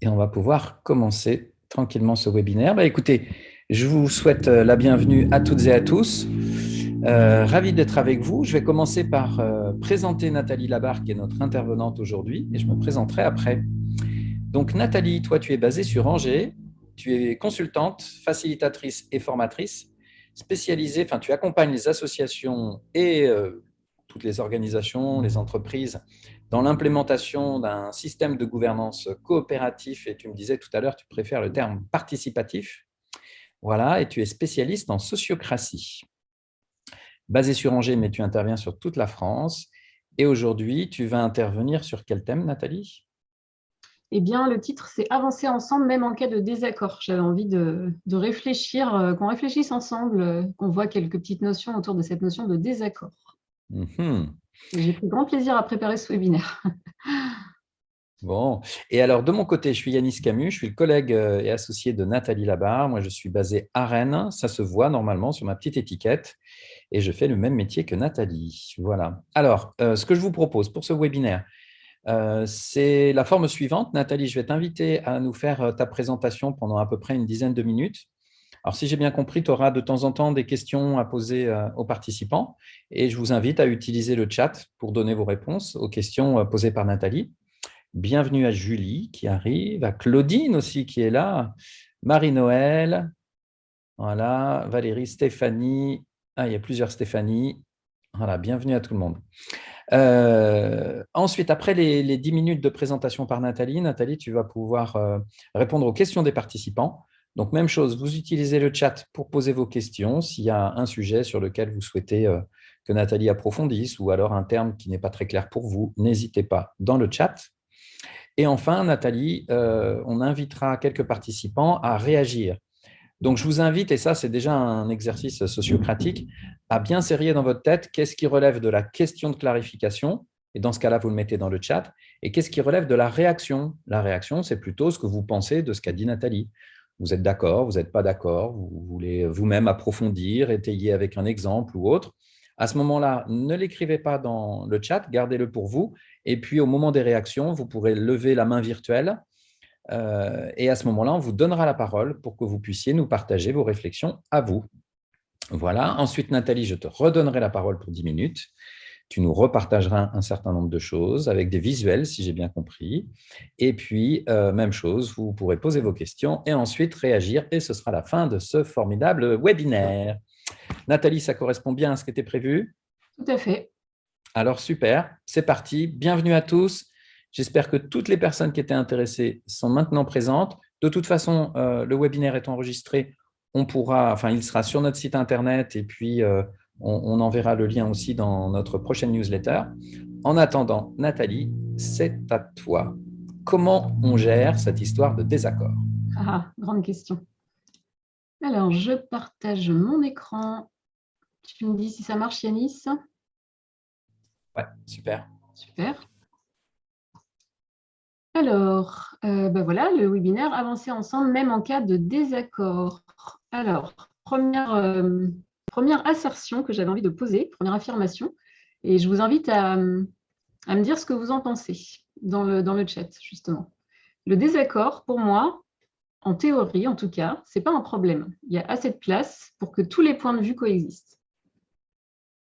et on va pouvoir commencer tranquillement ce webinaire. Écoutez, je vous souhaite la bienvenue à toutes et à tous. Ravi d'être avec vous. Je vais commencer par présenter Nathalie Labarre, qui est notre intervenante aujourd'hui, et je me présenterai après. Donc Nathalie, toi, tu es basée sur Angers. Tu es consultante, facilitatrice et formatrice spécialisée, enfin, tu accompagnes les associations et toutes les organisations, les entreprises dans l'implémentation d'un système de gouvernance coopératif. Et tu me disais tout à l'heure, tu préfères le terme participatif. Voilà, et tu es spécialiste en sociocratie. Basée sur Angers, mais tu interviens sur toute la France. Et aujourd'hui, tu vas intervenir sur quel thème, Nathalie ? Eh bien, le titre, c'est « Avancer ensemble, même en cas de désaccord ». J'avais envie de réfléchir, qu'on réfléchisse ensemble, qu'on voit quelques petites notions autour de cette notion de désaccord. J'ai pris grand plaisir à préparer ce webinaire. Bon, et alors de mon côté, je suis Yanis Camus, je suis le collègue et associé de Nathalie Labarre. Moi, je suis basé à Rennes, ça se voit normalement sur ma petite étiquette, et je fais le même métier que Nathalie. Voilà. Alors, ce que je vous propose pour ce webinaire, c'est la forme suivante. Nathalie, je vais t'inviter à nous faire ta présentation pendant à peu près une dizaine de minutes. Alors, si j'ai bien compris, tu auras de temps en temps des questions à poser aux participants, et je vous invite à utiliser le chat pour donner vos réponses aux questions posées par Nathalie. Bienvenue à Julie qui arrive, à Claudine aussi qui est là, Marie-Noël, voilà, Valérie, Stéphanie. Ah, il y a plusieurs Stéphanie. Voilà, bienvenue à tout le monde. Ensuite, après les 10 minutes de présentation par Nathalie, tu vas pouvoir répondre aux questions des participants. Donc, même chose, vous utilisez le chat pour poser vos questions. S'il y a un sujet sur lequel vous souhaitez que Nathalie approfondisse ou alors un terme qui n'est pas très clair pour vous, n'hésitez pas dans le chat. Et enfin, Nathalie, on invitera quelques participants à réagir. Donc, je vous invite, et ça, c'est déjà un exercice sociocratique, à bien serrer dans votre tête qu'est-ce qui relève de la question de clarification, et dans ce cas-là, vous le mettez dans le chat, et qu'est-ce qui relève de la réaction. La réaction, c'est plutôt ce que vous pensez de ce qu'a dit Nathalie. Vous êtes d'accord, vous n'êtes pas d'accord, vous voulez vous-même approfondir, étayer avec un exemple ou autre. À ce moment-là, ne l'écrivez pas dans le chat, gardez-le pour vous. Et puis, au moment des réactions, vous pourrez lever la main virtuelle. Et à ce moment-là, on vous donnera la parole pour que vous puissiez nous partager vos réflexions à vous. Voilà. Ensuite, Nathalie, je te redonnerai la parole pour 10 minutes. Tu nous repartageras un certain nombre de choses avec des visuels, si j'ai bien compris. Et puis, même chose, vous pourrez poser vos questions et ensuite réagir. Et ce sera la fin de ce formidable webinaire. Nathalie, ça correspond bien à ce qui était prévu ? Tout à fait. Alors, super, c'est parti. Bienvenue à tous. J'espère que toutes les personnes qui étaient intéressées sont maintenant présentes. De toute façon, le webinaire est enregistré. Il sera sur notre site internet et puis on enverra le lien aussi dans notre prochaine newsletter. En attendant, Nathalie, c'est à toi. Comment on gère cette histoire de désaccord ? Grande question. Alors, je partage mon écran. Tu me dis si ça marche, Yanis ? Ouais, super. Super. Alors, voilà, le webinaire « Avancer ensemble, même en cas de désaccord ». Alors, première assertion que j'avais envie de poser, première affirmation, et je vous invite à me dire ce que vous en pensez dans le chat, justement. Le désaccord, pour moi, en théorie en tout cas, ce n'est pas un problème. Il y a assez de place pour que tous les points de vue coexistent.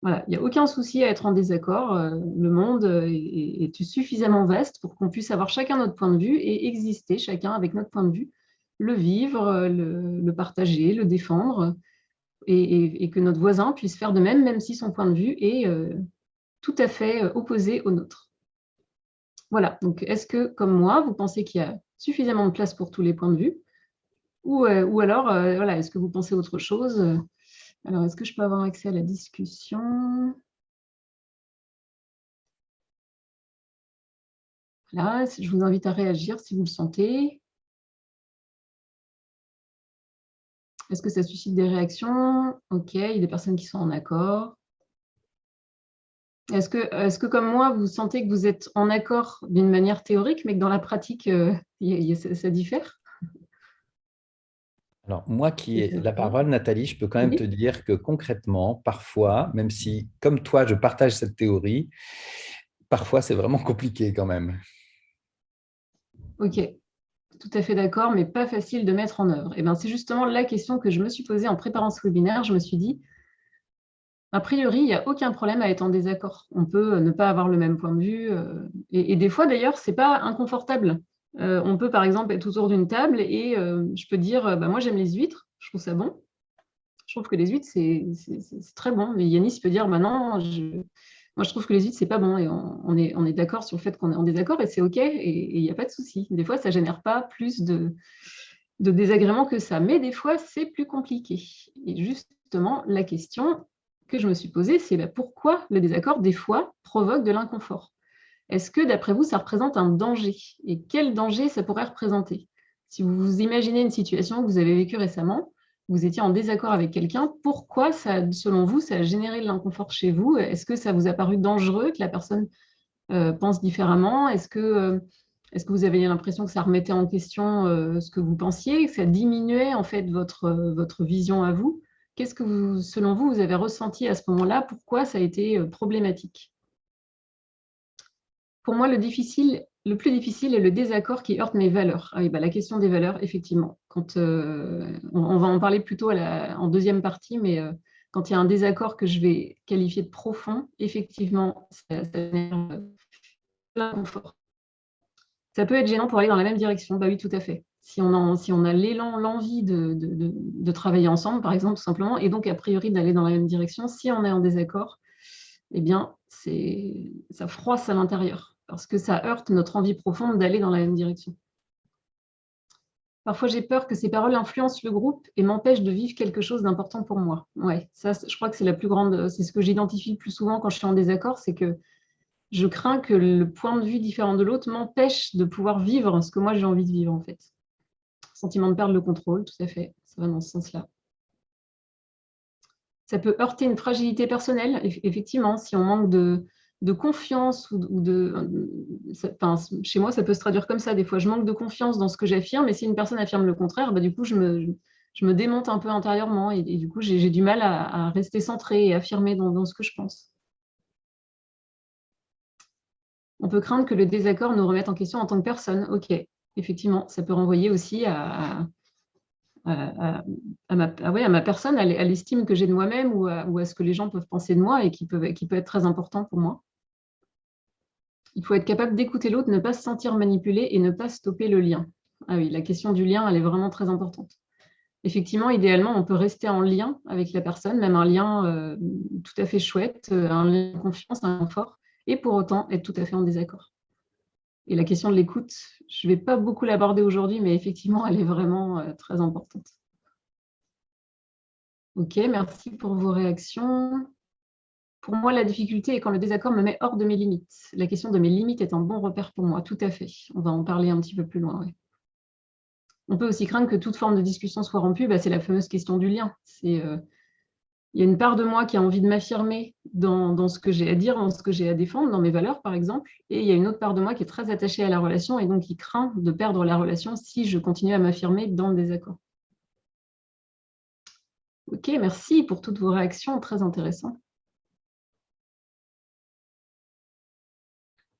Voilà, il n'y a aucun souci à être en désaccord. Le monde est suffisamment vaste pour qu'on puisse avoir chacun notre point de vue et exister chacun avec notre point de vue, le vivre, le partager, le défendre, et que notre voisin puisse faire de même, même si son point de vue est tout à fait opposé au nôtre. Voilà, donc est-ce que, comme moi, vous pensez qu'il y a suffisamment de place pour tous les points de vue, ou alors, voilà, est-ce que vous pensez autre chose ? Alors, est-ce que je peux avoir accès à la discussion ? Là, je vous invite à réagir si vous le sentez. Est-ce que ça suscite des réactions ? Ok, il y a des personnes qui sont en accord. Est-ce que, comme moi, vous sentez que vous êtes en accord d'une manière théorique, mais que dans la pratique, ça diffère ? Alors, moi qui ai la parole, Nathalie, je peux quand même te dire que concrètement, parfois, même si, comme toi, je partage cette théorie, parfois, c'est vraiment compliqué quand même. Ok. tout à fait d'accord, mais pas facile de mettre en œuvre. Et ben, c'est justement la question que je me suis posée en préparant ce webinaire. Je me suis dit, a priori, il n'y a aucun problème à être en désaccord. On peut ne pas avoir le même point de vue. Et des fois, d'ailleurs, ce n'est pas inconfortable. On peut, par exemple, être autour d'une table et je peux dire, bah, moi, j'aime les huîtres, je trouve ça bon. Je trouve que les huîtres, c'est très bon. Mais Yanis peut dire, bah non, moi, je trouve que les huîtres, c'est pas bon. Et on est d'accord sur le fait qu'on est en désaccord et c'est OK et il n'y a pas de souci. Des fois, ça ne génère pas plus de désagréments que ça. Mais des fois, c'est plus compliqué. Et justement, la question que je me suis posée, c'est bah, pourquoi le désaccord, des fois, provoque de l'inconfort? Est-ce que, d'après vous, ça représente un danger? Et quel danger ça pourrait représenter? Si vous vous imaginez une situation que vous avez vécue récemment, vous étiez en désaccord avec quelqu'un, pourquoi, ça, selon vous, ça a généré de l'inconfort chez vous? Est-ce que ça vous a paru dangereux que la personne pense différemment? Est-ce que vous avez l'impression que ça remettait en question ce que vous pensiez, que ça diminuait en fait votre vision à vous? Qu'est-ce que vous, selon vous, vous avez ressenti à ce moment-là? Pourquoi ça a été problématique? Pour moi, le plus difficile est le désaccord qui heurte mes valeurs. Ah oui, bah, la question des valeurs, effectivement. Quand, on va en parler plutôt en deuxième partie, mais quand il y a un désaccord que je vais qualifier de profond, effectivement, ça génère l'inconfort. Ça peut être gênant pour aller dans la même direction. Bah oui, tout à fait. Si on a l'élan, l'envie de travailler ensemble, par exemple, tout simplement, et donc a priori d'aller dans la même direction, si on est en désaccord, eh bien, ça froisse à l'intérieur, parce que ça heurte notre envie profonde d'aller dans la même direction. Parfois, j'ai peur que ces paroles influencent le groupe et m'empêchent de vivre quelque chose d'important pour moi. Ouais, ça, je crois que c'est ce que j'identifie le plus souvent quand je suis en désaccord, c'est que je crains que le point de vue différent de l'autre m'empêche de pouvoir vivre ce que moi j'ai envie de vivre en fait. Sentiment de perdre le contrôle, tout à fait, ça va dans ce sens-là. Ça peut heurter une fragilité personnelle, effectivement, si on manque de confiance chez moi, ça peut se traduire comme ça. Des fois, je manque de confiance dans ce que j'affirme, et si une personne affirme le contraire, bah, du coup, je me démonte un peu intérieurement, et du coup, j'ai du mal à rester centrée et affirmée dans ce que je pense. On peut craindre que le désaccord nous remette en question en tant que personne. Ok, effectivement, ça peut renvoyer aussi à ma personne, à l'estime que j'ai de moi-même ou à ce que les gens peuvent penser de moi et qui peut être très important pour moi. Il faut être capable d'écouter l'autre, ne pas se sentir manipulé et ne pas stopper le lien. Ah oui, la question du lien, elle est vraiment très importante. Effectivement, idéalement, on peut rester en lien avec la personne, même un lien tout à fait chouette, un lien de confiance, un lien fort, et pour autant être tout à fait en désaccord. Et la question de l'écoute, je ne vais pas beaucoup l'aborder aujourd'hui, mais effectivement, elle est vraiment très importante. Ok, merci pour vos réactions. Pour moi, la difficulté est quand le désaccord me met hors de mes limites. La question de mes limites est un bon repère pour moi, tout à fait. On va en parler un petit peu plus loin. Ouais. On peut aussi craindre que toute forme de discussion soit rompue. Bah, c'est la fameuse question du lien. Il y a une part de moi qui a envie de m'affirmer dans ce que j'ai à dire, dans ce que j'ai à défendre, dans mes valeurs, par exemple. Et il y a une autre part de moi qui est très attachée à la relation et donc qui craint de perdre la relation si je continue à m'affirmer dans le désaccord. Ok, merci pour toutes vos réactions, très intéressant.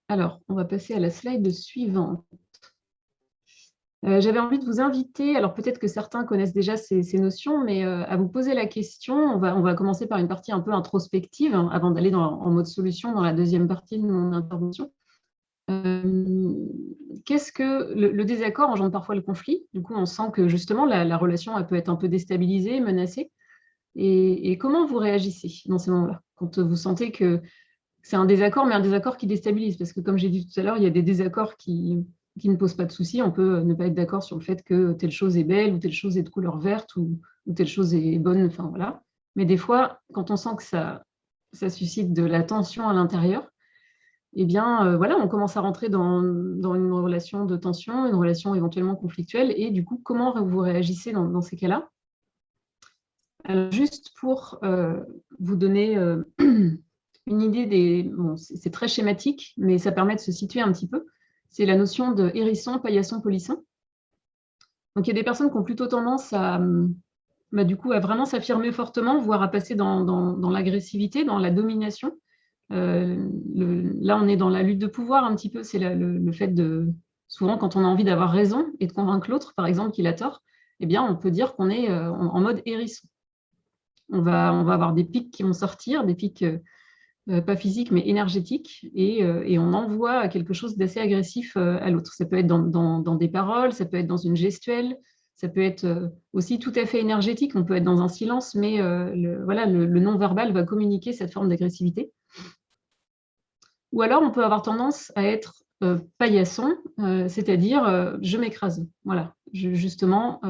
Alors, on va passer à la slide suivante. J'avais envie de vous inviter, alors peut-être que certains connaissent déjà ces notions, mais à vous poser la question. On va commencer par une partie un peu introspective, hein, avant d'aller en mode solution dans la deuxième partie de mon intervention. Qu'est-ce que le désaccord engendre parfois le conflit? Du coup, on sent que justement la relation elle peut être un peu déstabilisée, menacée. Et comment vous réagissez dans ces moments-là, quand vous sentez que c'est un désaccord, mais un désaccord qui déstabilise? Parce que comme j'ai dit tout à l'heure, il y a des désaccords qui ne posent pas de soucis. On peut ne pas être d'accord sur le fait que telle chose est belle ou telle chose est de couleur verte ou telle chose est bonne. Enfin, voilà. Mais des fois, quand on sent que ça suscite de la tension à l'intérieur, eh bien, voilà, on commence à rentrer dans une relation de tension, une relation éventuellement conflictuelle. Et du coup, comment vous réagissez dans ces cas-là? Alors, juste pour vous donner une idée bon, c'est très schématique, mais ça permet de se situer un petit peu. C'est la notion de hérisson, paillasson, polisson. Donc, il y a des personnes qui ont plutôt tendance du coup, à vraiment s'affirmer fortement, voire à passer dans l'agressivité, dans la domination. Là, on est dans la lutte de pouvoir un petit peu. C'est le fait Souvent, quand on a envie d'avoir raison et de convaincre l'autre, par exemple, qu'il a tort, eh bien, on peut dire qu'on est en mode hérisson. On va avoir des pics qui vont sortir, des pics pas physiques, mais énergétiques, et on envoie quelque chose d'assez agressif à l'autre. Ça peut être dans des paroles, ça peut être dans une gestuelle, ça peut être aussi tout à fait énergétique, on peut être dans un silence, mais voilà, le non-verbal va communiquer cette forme d'agressivité. Ou alors, on peut avoir tendance à être paillasson, c'est-à-dire je m'écrase. Voilà, justement,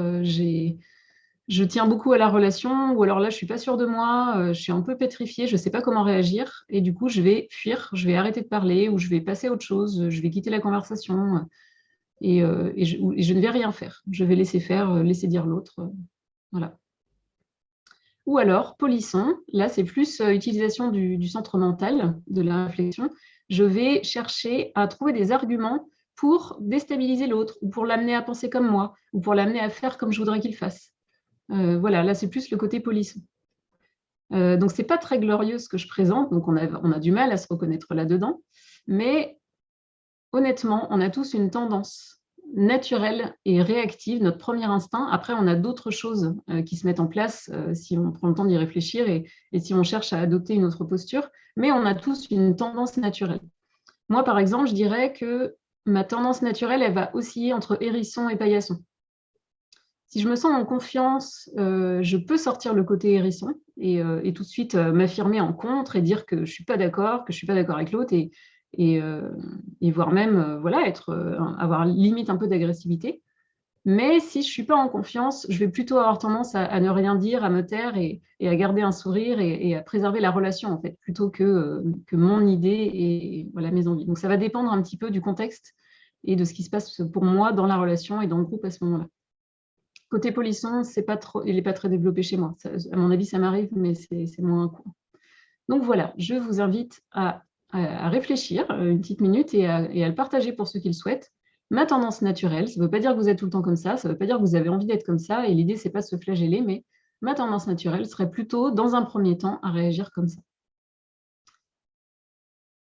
je tiens beaucoup à la relation, ou alors là, je ne suis pas sûre de moi, je suis un peu pétrifiée, je ne sais pas comment réagir, et du coup, je vais fuir, je vais arrêter de parler, ou je vais passer à autre chose, je vais quitter la conversation, et je ne vais rien faire. Je vais laisser faire, laisser dire l'autre. Voilà. Ou alors, polisson, là, c'est plus utilisation du centre mental, de la réflexion. Je vais chercher à trouver des arguments pour déstabiliser l'autre, ou pour l'amener à penser comme moi, ou pour l'amener à faire comme je voudrais qu'il fasse. Voilà, là, c'est plus le côté polisson. Donc, ce n'est pas très glorieux ce que je présente, donc on a du mal à se reconnaître là-dedans, mais honnêtement, on a tous une tendance naturelle et réactive, notre premier instinct. Après, on a d'autres choses qui se mettent en place si on prend le temps d'y réfléchir et si on cherche à adopter une autre posture, mais on a tous une tendance naturelle. Moi, par exemple, je dirais que ma tendance naturelle, elle va osciller entre hérisson et paillasson. Si je me sens en confiance, je peux sortir le côté hérisson et tout de suite m'affirmer en contre et dire que je ne suis pas d'accord, que je ne suis pas d'accord avec l'autre et voire même voilà, avoir limite un peu d'agressivité. Mais si je ne suis pas en confiance, je vais plutôt avoir tendance à ne rien dire, à me taire et à garder un sourire et à préserver la relation, en fait, plutôt que mon idée et voilà, mes envies. Donc ça va dépendre un petit peu du contexte et de ce qui se passe pour moi dans la relation et dans le groupe à ce moment-là. Côté polisson, il n'est pas très développé chez moi. Ça, à mon avis, ça m'arrive, mais c'est moins courant. Donc voilà, je vous invite à réfléchir une petite minute et à le partager pour ceux qui le souhaitent. Ma tendance naturelle, ça ne veut pas dire que vous êtes tout le temps comme ça ne veut pas dire que vous avez envie d'être comme ça, et l'idée, ce n'est pas de se flageller, mais ma tendance naturelle serait plutôt, dans un premier temps, à réagir comme ça.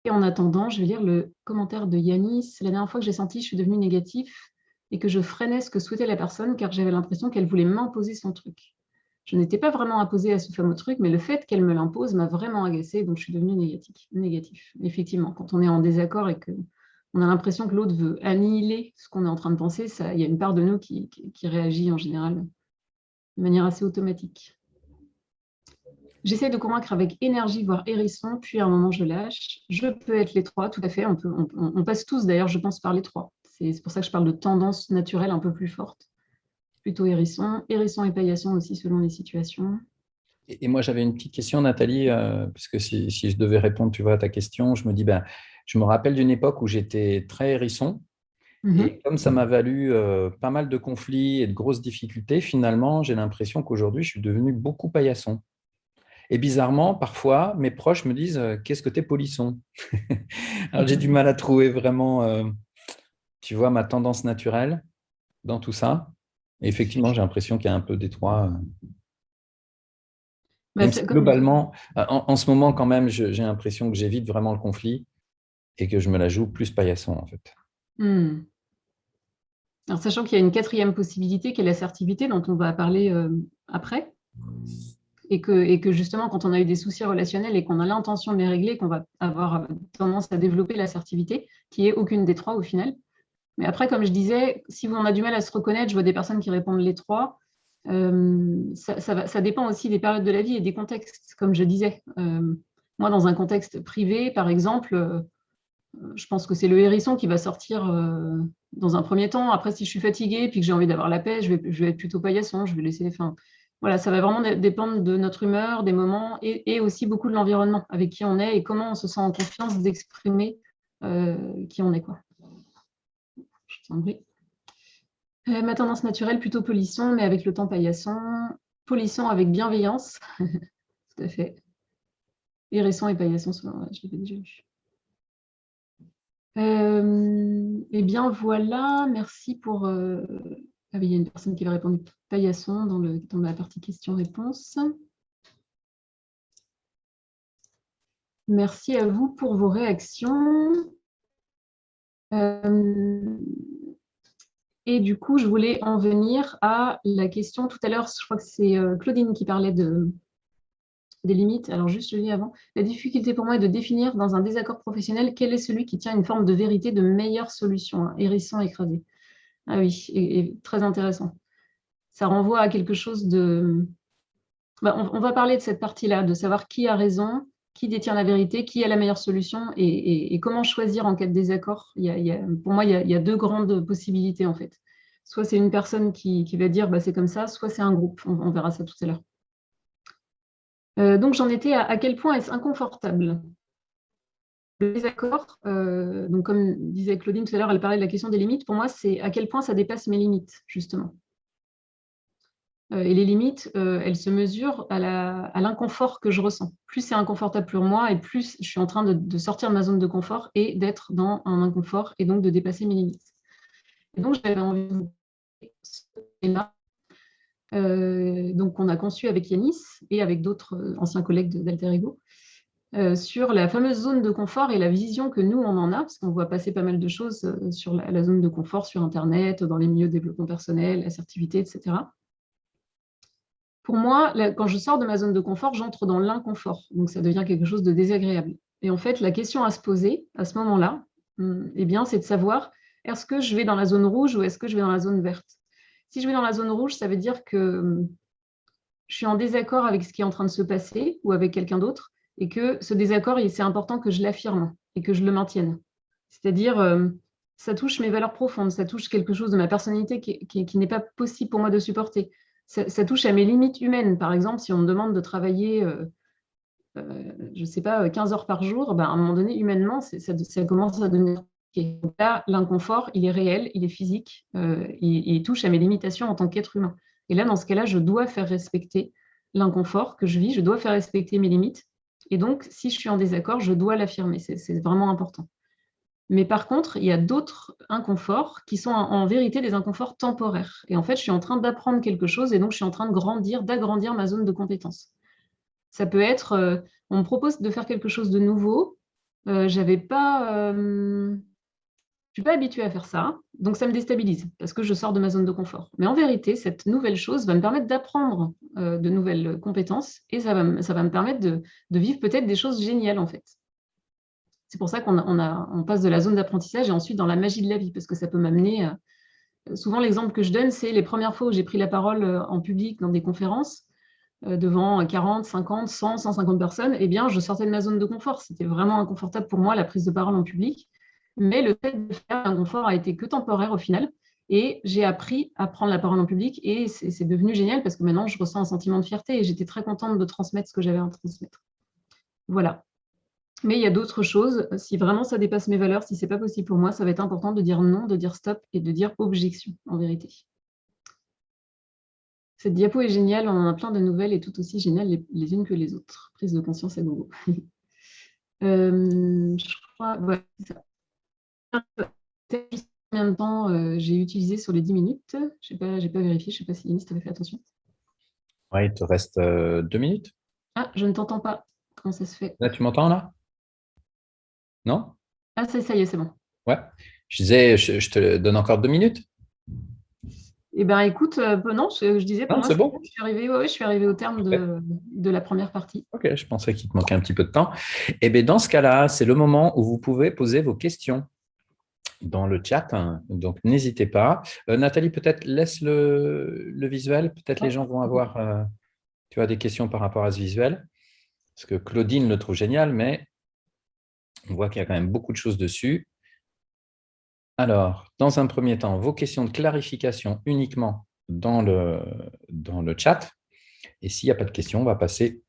Et en attendant, je vais lire le commentaire de Yanis. La dernière fois que j'ai senti, je suis devenue négatif et que je freinais ce que souhaitait la personne car j'avais l'impression qu'elle voulait m'imposer son truc. Je n'étais pas vraiment imposée à ce fameux truc, mais le fait qu'elle me l'impose m'a vraiment agacée, donc je suis devenue négatif. Effectivement, quand on est en désaccord et qu'on a l'impression que l'autre veut annihiler ce qu'on est en train de penser, il y a une part de nous qui réagit en général de manière assez automatique. J'essaie de convaincre avec énergie, voire hérisson, puis à un moment, je lâche. Je peux être les trois, tout à fait. On passe tous, d'ailleurs, je pense, par les trois. C'est pour ça que je parle de tendance naturelle un peu plus forte. Plutôt hérisson et paillasson aussi, selon les situations. Et moi, j'avais une petite question, Nathalie, parce que si je devais répondre, tu vois, à ta question, je me dis, ben, je me rappelle d'une époque où j'étais très hérisson. Et comme ça m'a valu pas mal de conflits et de grosses difficultés, finalement, j'ai l'impression qu'aujourd'hui, je suis devenu beaucoup paillasson. Et bizarrement, parfois, mes proches me disent qu'est-ce que t'es polisson? Alors, j'ai du mal à trouver vraiment, tu vois, ma tendance naturelle dans tout ça. Et effectivement, j'ai l'impression qu'il y a un peu des trois. Bah, Même si comme... globalement, en ce moment, quand même, j'ai l'impression que j'évite vraiment le conflit et que je me la joue plus paillasson, en fait. Alors, sachant qu'il y a une quatrième possibilité qui est l'assertivité, dont on va parler après. Et que justement, quand on a eu des soucis relationnels et qu'on a l'intention de les régler, qu'on va avoir tendance à développer l'assertivité, qui est aucune des trois au final. Mais après, comme je disais, si on a du mal à se reconnaître, je vois des personnes qui répondent les trois. Ça dépend aussi des périodes de la vie et des contextes, comme je disais. Moi, dans un contexte privé, par exemple, je pense que c'est le hérisson qui va sortir dans un premier temps. Après, si je suis fatiguée et que j'ai envie d'avoir la paix, je vais être plutôt paillasson, je vais laisser... Enfin, voilà, ça va vraiment dépendre de notre humeur, des moments et aussi beaucoup de l'environnement avec qui on est et comment on se sent en confiance d'exprimer qui on est, quoi. Je t'en prie. Ma tendance naturelle, plutôt polisson, mais avec le temps paillasson. Polisson avec bienveillance. Tout à fait. Hérisson et paillasson, je l'avais déjà lu. Eh bien, voilà. Merci pour... Ah oui, il y a une personne qui va répondre paillasson dans la partie questions-réponses. Merci à vous pour vos réactions. Et du coup, je voulais en venir à la question tout à l'heure, je crois que c'est Claudine qui parlait des limites. Alors juste, je lis avant. La difficulté pour moi est de définir dans un désaccord professionnel quel est celui qui tient une forme de vérité, de meilleure solution, hein, hérisson écrasé. Ah oui, et très intéressant. Ça renvoie à quelque chose de... Bah, on va parler de cette partie-là, de savoir qui a raison, qui détient la vérité, qui a la meilleure solution et comment choisir en cas de désaccord. Pour moi, il y a deux grandes possibilités en fait. Soit c'est une personne qui va dire bah, c'est comme ça, soit c'est un groupe. On verra ça tout à l'heure. Donc j'en étais à quel point est-ce inconfortable. Le désaccord, donc comme disait Claudine tout à l'heure, elle parlait de la question des limites. Pour moi, c'est à quel point ça dépasse mes limites, justement. Et les limites, elles se mesurent à l'inconfort que je ressens. Plus c'est inconfortable pour moi et plus je suis en train de sortir de ma zone de confort et d'être dans un inconfort et donc de dépasser mes limites. Et donc j'avais envie de vous parler là. Donc on a conçu avec Yanis et avec d'autres anciens collègues d'Alter Ego sur la fameuse zone de confort et la vision que nous, on en a, parce qu'on voit passer pas mal de choses sur la zone de confort sur Internet, dans les milieux de développement personnel, assertivité, etc. Pour moi, quand je sors de ma zone de confort, j'entre dans l'inconfort. Donc, ça devient quelque chose de désagréable. Et en fait, la question à se poser à ce moment-là, eh bien, c'est de savoir, est-ce que je vais dans la zone rouge ou est-ce que je vais dans la zone verte? Si je vais dans la zone rouge, ça veut dire que je suis en désaccord avec ce qui est en train de se passer ou avec quelqu'un d'autre et que ce désaccord, c'est important que je l'affirme et que je le maintienne. C'est-à-dire, ça touche mes valeurs profondes, ça touche quelque chose de ma personnalité qui n'est pas possible pour moi de supporter. Ça touche à mes limites humaines. Par exemple, si on me demande de travailler, je ne sais pas, 15 heures par jour, ben, à un moment donné, humainement, ça commence à devenir compliqué. Donc là, l'inconfort, il est réel, il est physique, il touche à mes limitations en tant qu'être humain. Et là, dans ce cas-là, je dois faire respecter l'inconfort que je vis, je dois faire respecter mes limites. Et donc, si je suis en désaccord, je dois l'affirmer. C'est vraiment important. Mais par contre, il y a d'autres inconforts qui sont en vérité des inconforts temporaires. Et en fait, je suis en train d'apprendre quelque chose et donc je suis en train de grandir, d'agrandir ma zone de compétence. Ça peut être, on me propose de faire quelque chose de nouveau. J'avais pas, je suis pas habituée à faire ça, donc ça me déstabilise parce que je sors de ma zone de confort. Mais en vérité, cette nouvelle chose va me permettre d'apprendre de nouvelles compétences et ça va me permettre de vivre peut-être des choses géniales en fait. C'est pour ça qu'on passe de la zone d'apprentissage et ensuite dans la magie de la vie, parce que ça peut m'amener. Souvent, l'exemple que je donne, c'est les premières fois où j'ai pris la parole en public dans des conférences devant 40, 50, 100, 150 personnes. Eh bien, je sortais de ma zone de confort. C'était vraiment inconfortable pour moi, la prise de parole en public. Mais le fait de faire un confort a été que temporaire au final. Et j'ai appris à prendre la parole en public et c'est devenu génial parce que maintenant, je ressens un sentiment de fierté et j'étais très contente de transmettre ce que j'avais à transmettre. Voilà. Mais il y a d'autres choses. Si vraiment ça dépasse mes valeurs, si ce n'est pas possible pour moi, ça va être important de dire non, de dire stop et de dire objection, en vérité. Cette diapo est géniale, on en a plein de nouvelles et tout aussi géniales les unes que les autres. Prise de conscience à gogo. Je crois, ouais, c'est ça. Combien de temps j'ai utilisé sur les 10 minutes? Je n'ai pas vérifié, je ne sais pas si Yanis t'avait fait attention. Ouais, il te reste 2 minutes. Ah, je ne t'entends pas. Comment ça se fait? Là, tu m'entends là? Non? Ah, ça y est, c'est bon. Ouais. Je disais, je te donne encore 2 minutes. Eh bien, écoute, non, je disais, pour Non, moi, c'est bon. je suis arrivée au terme Parfait. de la première partie. Ok, je pensais qu'il te manquait un petit peu de temps. Et bien, dans ce cas-là, c'est le moment où vous pouvez poser vos questions dans le chat. Donc, n'hésitez pas. Nathalie, peut-être laisse le visuel. Peut-être les gens vont avoir tu as des questions par rapport à ce visuel. Parce que Claudine le trouve génial, mais on voit qu'il y a quand même beaucoup de choses dessus. Alors, dans un premier temps, vos questions de clarification uniquement dans le chat. Et s'il n'y a pas de questions, on va passer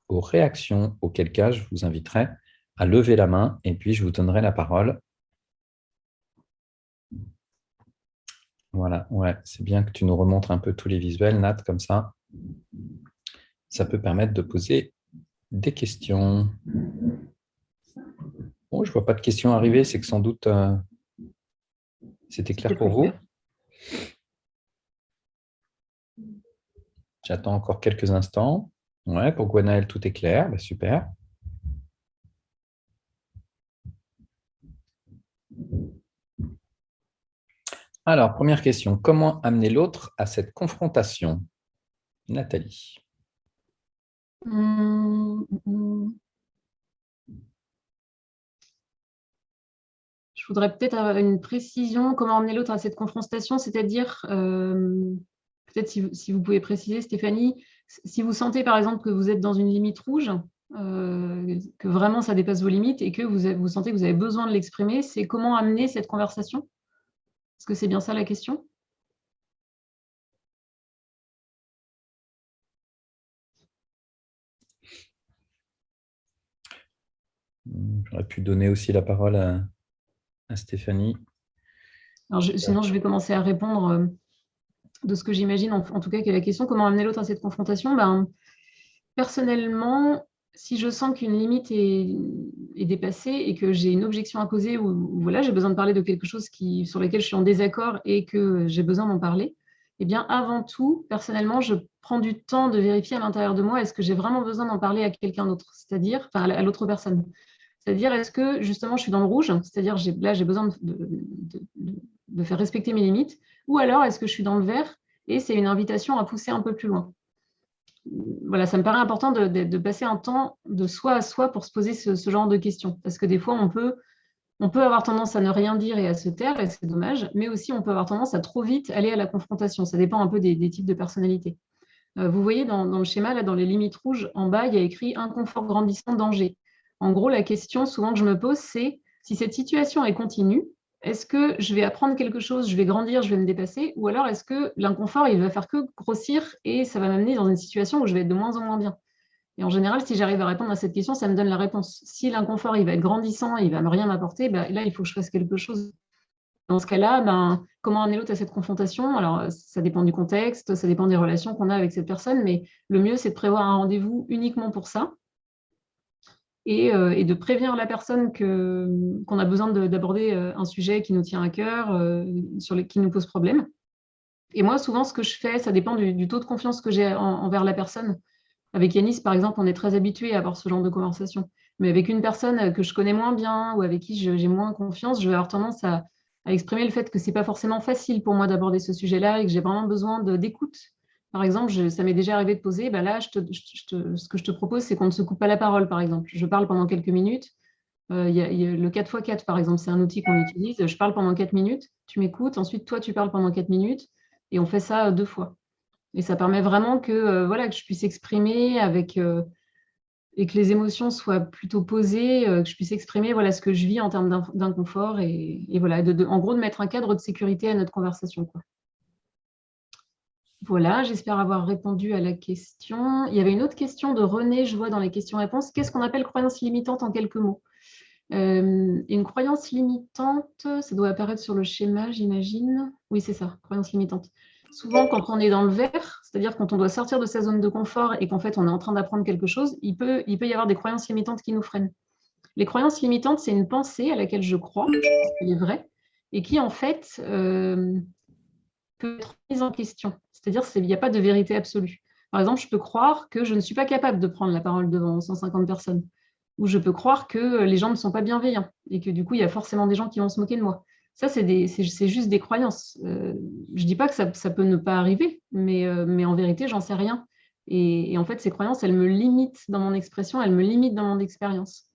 aux réactions, auquel cas je vous inviterai à lever la main et puis je vous donnerai la parole. Voilà, ouais, c'est bien que tu nous remontres un peu tous les visuels, Nat, comme ça. Ça peut permettre de poser des questions. Bon, je ne vois pas de questions arriver, c'est que sans doute c'était clair pour vous. J'attends encore quelques instants. Ouais, pour Gwenaël, tout est clair. Bah, super. Alors, première question, comment amener l'autre à cette confrontation? Nathalie. Hum, hum. Je voudrais peut-être avoir une précision, comment emmener l'autre à cette confrontation, c'est-à-dire, peut-être si vous pouvez préciser, Stéphanie, si vous sentez par exemple que vous êtes dans une limite rouge, que vraiment ça dépasse vos limites et que vous sentez que vous avez besoin de l'exprimer, c'est comment amener cette conversation? Est-ce que c'est bien ça la question? J'aurais pu donner aussi la parole à Stéphanie. Alors sinon, je vais commencer à répondre de ce que j'imagine, en tout cas, qui est la question, comment amener l'autre à cette confrontation? Ben, personnellement, si je sens qu'une limite est dépassée et que j'ai une objection à poser ou voilà, j'ai besoin de parler de quelque chose sur lequel je suis en désaccord et que j'ai besoin d'en parler, eh bien, avant tout, personnellement, je prends du temps de vérifier à l'intérieur de moi, est-ce que j'ai vraiment besoin d'en parler à quelqu'un d'autre, c'est-à-dire, enfin, à l'autre personne. C'est-à-dire, est-ce que justement je suis dans le rouge, c'est-à-dire là j'ai besoin de faire respecter mes limites, ou alors est-ce que je suis dans le vert et c'est une invitation à pousser un peu plus loin. Voilà, ça me paraît important de passer un temps de soi à soi pour se poser ce genre de questions, parce que des fois on peut avoir tendance à ne rien dire et à se taire, et c'est dommage, mais aussi on peut avoir tendance à trop vite aller à la confrontation. Ça dépend un peu des types de personnalités. Vous voyez dans le schéma, là, dans les limites rouges, en bas, il y a écrit inconfort grandissant, danger. En gros, la question souvent que je me pose, c'est si cette situation est continue, est-ce que je vais apprendre quelque chose, je vais grandir, je vais me dépasser, ou alors est-ce que l'inconfort, il va faire que grossir et ça va m'amener dans une situation où je vais être de moins en moins bien? Et en général, si j'arrive à répondre à cette question, ça me donne la réponse. Si l'inconfort, il va être grandissant, il va me rien m'apporter, ben, là, il faut que je fasse quelque chose. Dans ce cas-là, ben, comment amener l'autre à cette confrontation? Alors, ça dépend du contexte, ça dépend des relations qu'on a avec cette personne, mais le mieux, c'est de prévoir un rendez-vous uniquement pour ça et de prévenir la personne qu'on a besoin d'aborder un sujet qui nous tient à cœur, qui nous pose problème. Et moi, souvent, ce que je fais, ça dépend du taux de confiance que j'ai envers la personne. Avec Yanis, par exemple, on est très habitué à avoir ce genre de conversation. Mais avec une personne que je connais moins bien ou avec qui j'ai moins confiance, je vais avoir tendance à exprimer le fait que c'est pas forcément facile pour moi d'aborder ce sujet-là et que j'ai vraiment besoin d'écoute. Par exemple, ça m'est déjà arrivé de poser, bah là, ce que je te propose, c'est qu'on ne se coupe pas la parole, par exemple. Je parle pendant quelques minutes. Il y a le 4x4, par exemple, c'est un outil qu'on utilise. Je parle pendant 4 minutes, tu m'écoutes, ensuite toi, tu parles pendant 4 minutes, et on fait ça 2 fois. Et ça permet vraiment que, voilà, que je puisse exprimer et que les émotions soient plutôt posées, que je puisse exprimer voilà, ce que je vis en termes d'inconfort et voilà, en gros, de mettre un cadre de sécurité à notre conversation, quoi. Voilà, j'espère avoir répondu à la question. Il y avait une autre question de René, je vois dans les questions-réponses. Qu'est-ce qu'on appelle croyance limitante en quelques mots? Une croyance limitante, ça doit apparaître sur le schéma, j'imagine. Oui, c'est ça, croyance limitante. Souvent, quand on est dans le vert, c'est-à-dire quand on doit sortir de sa zone de confort et qu'en fait, on est en train d'apprendre quelque chose, il peut y avoir des croyances limitantes qui nous freinent. Les croyances limitantes, c'est une pensée à laquelle je crois, elle est vraie, et qui, en fait, peut être mise en question. C'est-à-dire qu'il n'y a pas de vérité absolue. Par exemple, je peux croire que je ne suis pas capable de prendre la parole devant 150 personnes. Ou je peux croire que les gens ne sont pas bienveillants et que du coup, il y a forcément des gens qui vont se moquer de moi. Ça, c'est juste des croyances. Je ne dis pas que ça peut ne pas arriver, mais en vérité, j'en sais rien. Et en fait, ces croyances, elles me limitent dans mon expression, elles me limitent dans mon expérience.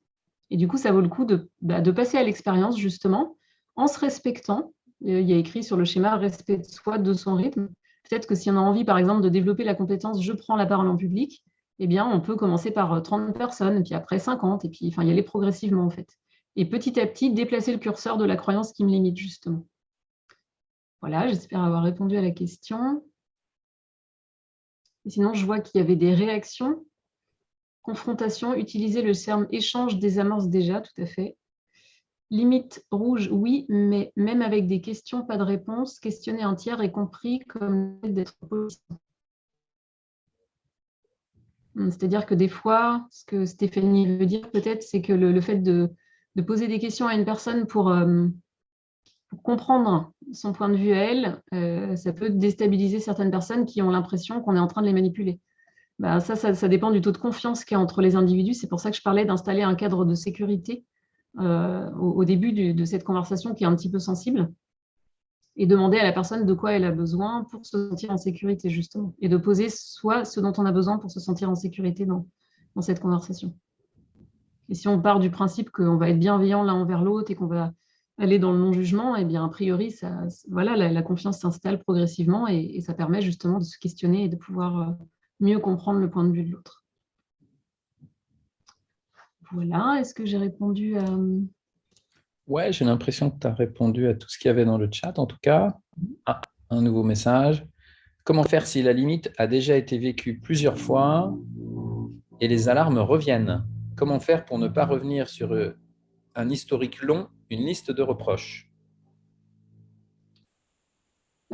Et du coup, ça vaut le coup de passer à l'expérience, justement, en se respectant. Il y a écrit sur le schéma respect de soi, de son rythme. Peut-être que si on a envie, par exemple, de développer la compétence je prends la parole en public, eh bien, on peut commencer par 30 personnes, puis après 50, et puis enfin, y aller progressivement, en fait. Et petit à petit, déplacer le curseur de la croyance qui me limite, justement. Voilà, j'espère avoir répondu à la question. Et sinon, je vois qu'il y avait des réactions. Confrontation, utiliser le terme échange désamorce déjà, tout à fait. Limite rouge, oui, mais même avec des questions, pas de réponse. Questionner un tiers est compris comme d'être poli. C'est-à-dire que des fois, ce que Stéphanie veut dire peut-être, c'est que le fait de poser des questions à une personne pour comprendre son point de vue à elle, ça peut déstabiliser certaines personnes qui ont l'impression qu'on est en train de les manipuler. Bah, ça dépend du taux de confiance qu'il y a entre les individus. C'est pour ça que je parlais d'installer un cadre de sécurité au début de cette conversation qui est un petit peu sensible. et demander à la personne de quoi elle a besoin pour se sentir en sécurité, justement. Et de poser soit ce dont on a besoin pour se sentir en sécurité dans cette conversation. Et si on part du principe qu'on va être bienveillant l'un envers l'autre et qu'on va aller dans le non-jugement, eh bien, a priori, voilà, la confiance s'installe progressivement et ça permet justement de se questionner et de pouvoir mieux comprendre le point de vue de l'autre. Voilà, est-ce que j'ai répondu à... Ouais, j'ai l'impression que tu as répondu à tout ce qu'il y avait dans le chat, en tout cas. Ah, un nouveau message. Comment faire si la limite a déjà été vécue plusieurs fois et les alarmes reviennent? Comment faire pour ne pas revenir sur un historique long, une liste de reproches?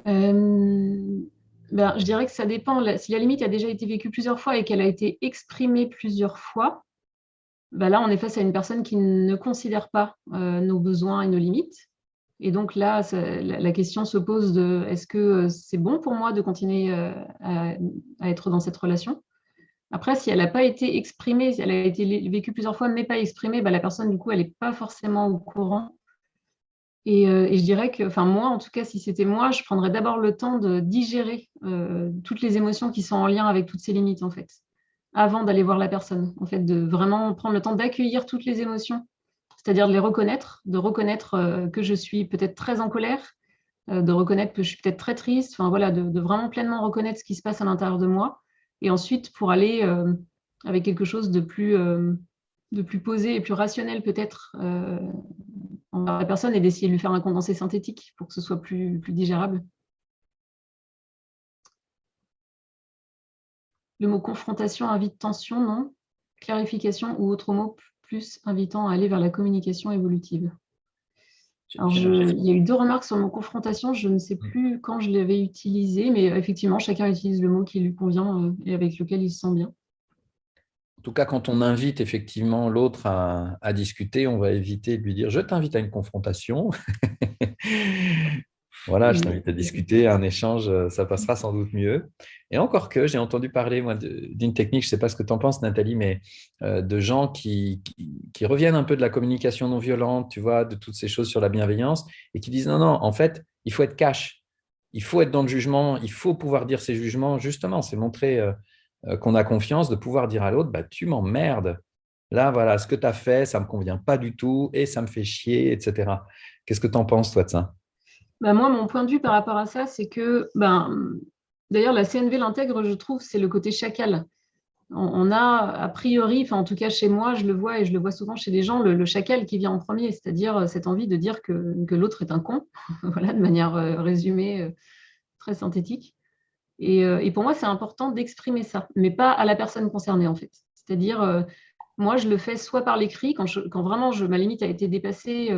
Je dirais que ça dépend. Si la limite a déjà été vécue plusieurs fois et qu'elle a été exprimée plusieurs fois, là, on est face à une personne qui ne considère pas nos besoins et nos limites. Et donc là, la question se pose de est-ce que c'est bon pour moi de continuer à être dans cette relation? Après, si elle n'a pas été exprimée, si elle a été vécue plusieurs fois mais pas exprimée, la personne, du coup, elle n'est pas forcément au courant. Et je dirais que, enfin moi, en tout cas, si c'était moi, je prendrais d'abord le temps de digérer toutes les émotions qui sont en lien avec toutes ces limites, en fait, avant d'aller voir la personne. En fait, de vraiment prendre le temps d'accueillir toutes les émotions, c'est-à-dire de les reconnaître, de reconnaître que je suis peut-être très en colère, de reconnaître que je suis peut-être très triste, enfin voilà, de vraiment pleinement reconnaître ce qui se passe à l'intérieur de moi. Et ensuite, pour aller avec quelque chose de plus posé et plus rationnel peut-être envers la personne et d'essayer de lui faire un condensé synthétique pour que ce soit plus digérable. Le mot confrontation invite tension, non? Clarification ou autre mot plus invitant à aller vers la communication évolutive. Alors, il y a eu 2 remarques sur le mot confrontation. Je ne sais plus quand je l'avais utilisé, mais effectivement, chacun utilise le mot qui lui convient et avec lequel il se sent bien. En tout cas, quand on invite effectivement l'autre à discuter, on va éviter de lui dire « je t'invite à une confrontation ». Voilà, je t'invite à discuter, à un échange, ça passera sans doute mieux. Et encore que, j'ai entendu parler moi, d'une technique, je ne sais pas ce que tu en penses, Nathalie, mais de gens qui reviennent un peu de la communication non violente, tu vois, de toutes ces choses sur la bienveillance, et qui disent non, non, en fait, il faut être cash, il faut être dans le jugement, il faut pouvoir dire ses jugements. Justement, c'est montrer qu'on a confiance, de pouvoir dire à l'autre, bah, tu m'emmerdes. Là, voilà, ce que tu as fait, ça ne me convient pas du tout et ça me fait chier, etc. Qu'est-ce que tu en penses, toi, de ça? Moi, mon point de vue par rapport à ça, c'est que, d'ailleurs, la CNV l'intègre, je trouve, c'est le côté chacal. On a, a priori, enfin en tout cas chez moi, je le vois et je le vois souvent chez les gens, le chacal qui vient en premier, c'est-à-dire cette envie de dire que l'autre est un con, voilà, de manière résumée, très synthétique. Et pour moi, c'est important d'exprimer ça, mais pas à la personne concernée, en fait. C'est-à-dire, moi, je le fais soit par l'écrit, quand vraiment ma limite a été dépassée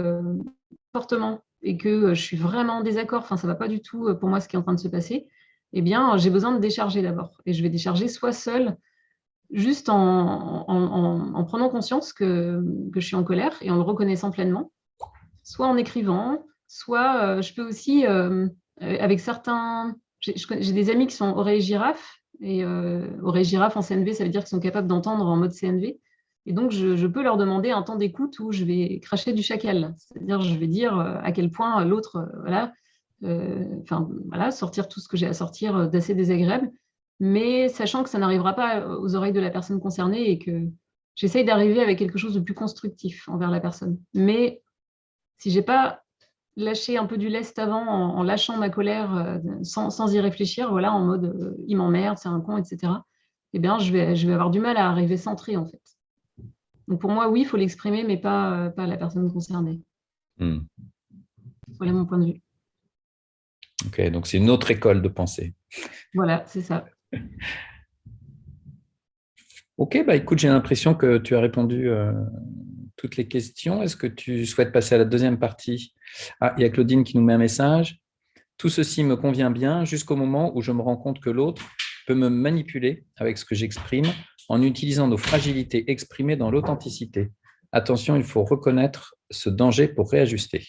fortement et que je suis vraiment en désaccord, enfin, ça ne va pas du tout pour moi ce qui est en train de se passer, eh bien, j'ai besoin de décharger d'abord. Et je vais décharger soit seule, juste en prenant conscience que je suis en colère et en le reconnaissant pleinement, soit en écrivant, soit je peux aussi, avec certains... J'ai des amis qui sont oreilles girafes, et oreilles girafes en CNV, ça veut dire qu'ils sont capables d'entendre en mode CNV. Et donc, je peux leur demander un temps d'écoute où je vais cracher du chacal. C'est-à-dire, je vais dire à quel point l'autre, voilà, sortir tout ce que j'ai à sortir d'assez désagréable, mais sachant que ça n'arrivera pas aux oreilles de la personne concernée et que j'essaye d'arriver avec quelque chose de plus constructif envers la personne. Mais si j'ai pas lâché un peu du lest avant en lâchant ma colère sans y réfléchir, voilà, en mode il m'emmerde, c'est un con, etc., eh bien, je vais avoir du mal à arriver centré, en fait. Donc pour moi, oui, il faut l'exprimer, mais pas à la personne concernée. Voilà mon point de vue. Ok, donc c'est une autre école de pensée. Voilà, c'est ça. Ok, écoute, j'ai l'impression que tu as répondu toutes les questions. Est-ce que tu souhaites passer à la deuxième partie? Ah, il y a Claudine qui nous met un message. Tout ceci me convient bien jusqu'au moment où je me rends compte que l'autre peut me manipuler avec ce que j'exprime en utilisant nos fragilités exprimées dans l'authenticité. Attention, il faut reconnaître ce danger pour réajuster.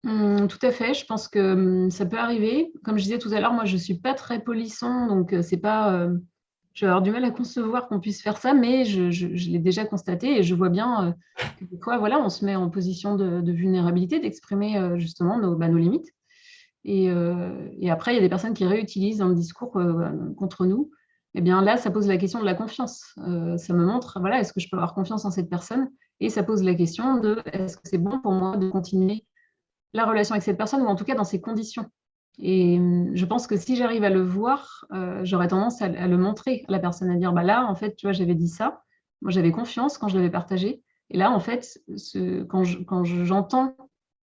Tout à fait, je pense que ça peut arriver. Comme je disais tout à l'heure, moi, je ne suis pas très polisson, donc c'est pas... je vais avoir du mal à concevoir qu'on puisse faire ça, mais je l'ai déjà constaté et je vois bien que des fois, voilà, on se met en position de vulnérabilité, d'exprimer justement nos limites. Et après, il y a des personnes qui réutilisent dans le discours contre nous. Eh bien là, ça pose la question de la confiance. Ça me montre, voilà, est-ce que je peux avoir confiance en cette personne? Et ça pose la question de, est-ce que c'est bon pour moi de continuer la relation avec cette personne, ou en tout cas dans ces conditions? Et je pense que si j'arrive à le voir, j'aurais tendance à le montrer à la personne, à dire, bah là, en fait, tu vois, j'avais dit ça, moi j'avais confiance quand je l'avais partagé, et là, en fait, quand j'entends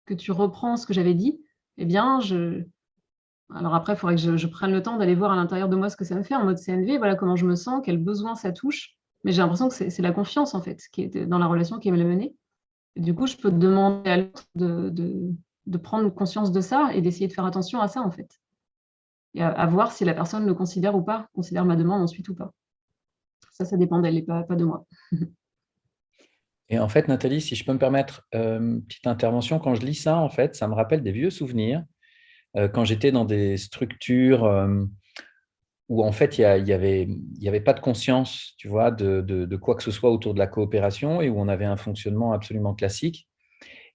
que tu reprends ce que j'avais dit, eh bien, alors après, il faudrait que je prenne le temps d'aller voir à l'intérieur de moi ce que ça me fait en mode CNV, voilà comment je me sens, quel besoin ça touche, mais j'ai l'impression que c'est la confiance, en fait, qui est dans la relation qui me l'a menée. Et du coup, je peux demander à l'autre de prendre conscience de ça et d'essayer de faire attention à ça, en fait. Et à voir si la personne le considère ou pas, considère ma demande ensuite ou pas. Ça dépend d'elle et pas de moi. Et en fait, Nathalie, si je peux me permettre une petite intervention, quand je lis ça, en fait, ça me rappelle des vieux souvenirs. Quand j'étais dans des structures où en fait, il y avait pas de conscience, tu vois, de quoi que ce soit autour de la coopération et où on avait un fonctionnement absolument classique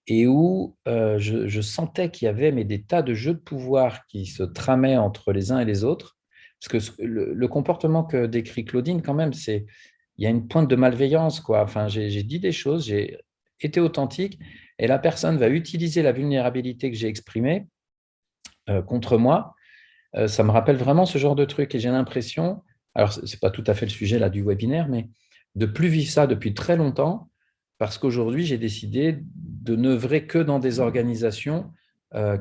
et où je sentais qu'il y avait des tas de jeux de pouvoir qui se tramaient entre les uns et les autres. Parce que le comportement que décrit Claudine, quand même, il y a une pointe de malveillance, quoi. Enfin, j'ai dit des choses, j'ai été authentique et la personne va utiliser la vulnérabilité que j'ai exprimée contre moi. Ça me rappelle vraiment ce genre de truc et j'ai l'impression, alors ce n'est pas tout à fait le sujet là du webinaire, mais de plus vivre ça depuis très longtemps parce qu'aujourd'hui, j'ai décidé de n'œuvrer que dans des organisations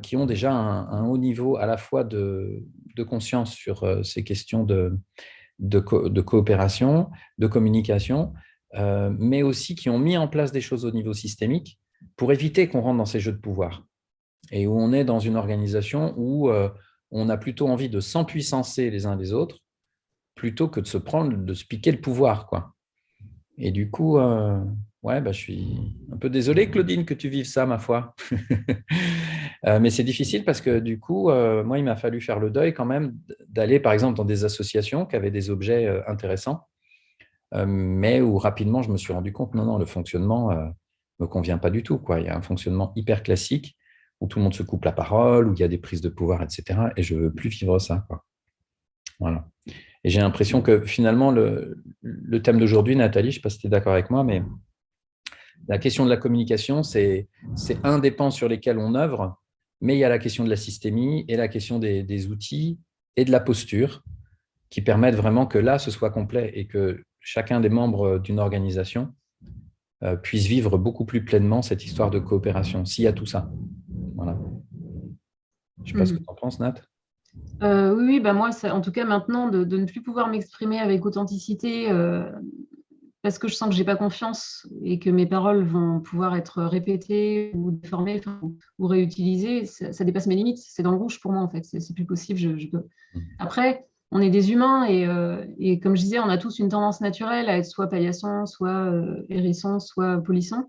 qui ont déjà un haut niveau à la fois de conscience sur ces questions de coopération, de communication, mais aussi qui ont mis en place des choses au niveau systémique pour éviter qu'on rentre dans ces jeux de pouvoir et où on est dans une organisation où on a plutôt envie de s'empuissancer les uns les autres plutôt que de se piquer le pouvoir, quoi. Et du coup, ouais, je suis un peu désolé, Claudine, que tu vives ça, ma foi. Mais c'est difficile parce que du coup, moi, il m'a fallu faire le deuil quand même d'aller, par exemple, dans des associations qui avaient des objets intéressants, mais où rapidement, je me suis rendu compte, non, non, le fonctionnement me convient pas du tout, quoi. Il y a un fonctionnement hyper classique où tout le monde se coupe la parole, où il y a des prises de pouvoir, etc. Et je ne veux plus vivre ça, quoi. Voilà. Et j'ai l'impression que finalement, le thème d'aujourd'hui, Nathalie, je ne sais pas si tu es d'accord avec moi, mais la question de la communication, c'est un des pans sur lesquels on œuvre, mais il y a la question de la systémie et la question des outils et de la posture qui permettent vraiment que là, ce soit complet et que chacun des membres d'une organisation puisse vivre beaucoup plus pleinement cette histoire de coopération, s'il y a tout ça. Voilà. Je ne sais pas ce que tu en penses, Nat. Oui, bah moi, en tout cas, maintenant, de ne plus pouvoir m'exprimer avec authenticité parce que je sens que j'ai pas confiance et que mes paroles vont pouvoir être répétées ou déformées ou réutilisées, ça dépasse mes limites. C'est dans le rouge pour moi, en fait. C'est plus possible. Je peux. Après, on est des humains et comme je disais, on a tous une tendance naturelle à être soit paillasson, soit hérisson, soit polisson.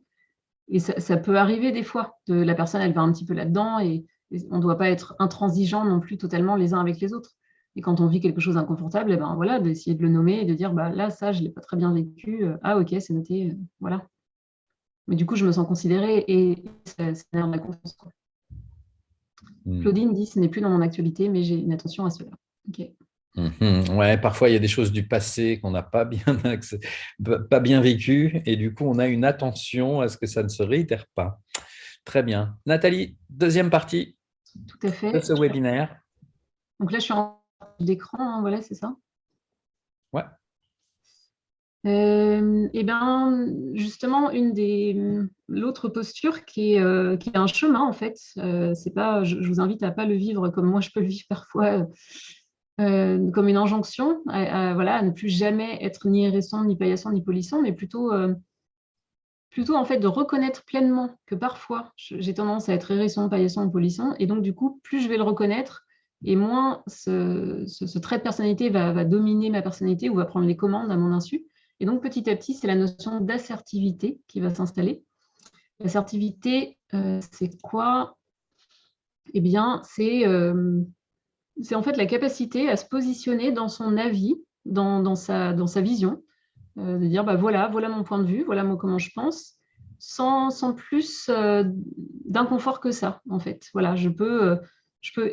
Et ça peut arriver des fois. La personne, elle va un petit peu là-dedans et on ne doit pas être intransigeant non plus totalement les uns avec les autres. Et quand on vit quelque chose d'inconfortable, eh ben voilà, d'essayer de le nommer et de dire bah, là, ça, je ne l'ai pas très bien vécu. Ah, ok, c'est noté. Voilà. Mais du coup, je me sens considérée et ça génère de la confiance, quoi. Claudine dit ce n'est plus dans mon actualité, mais j'ai une attention à cela. Ok. Ouais, parfois il y a des choses du passé qu'on n'a pas pas bien vécues et du coup on a une attention à ce que ça ne se réitère pas. Très bien. Nathalie, deuxième partie Tout à de fait. ce webinaire. Donc là, je suis en d'écran, hein, voilà, c'est ça. Ouais. Eh bien, justement, l'autre posture qui est un chemin, en fait, c'est pas, je vous invite à pas le vivre comme moi je peux le vivre parfois, comme une injonction, voilà, à ne plus jamais être ni hérisson, ni paillasson, ni polisson, mais plutôt en fait de reconnaître pleinement que parfois j'ai tendance à être hérisson, paillasson ou polisson, et donc du coup, plus je vais le reconnaître, et moins ce trait de personnalité va dominer ma personnalité ou va prendre les commandes à mon insu. Et donc petit à petit, c'est la notion d'assertivité qui va s'installer. L'assertivité, c'est quoi? Eh bien, c'est en fait la capacité à se positionner dans son avis, dans sa vision, de dire bah, voilà mon point de vue, voilà moi comment je pense, sans plus d'inconfort que ça, en fait. Voilà,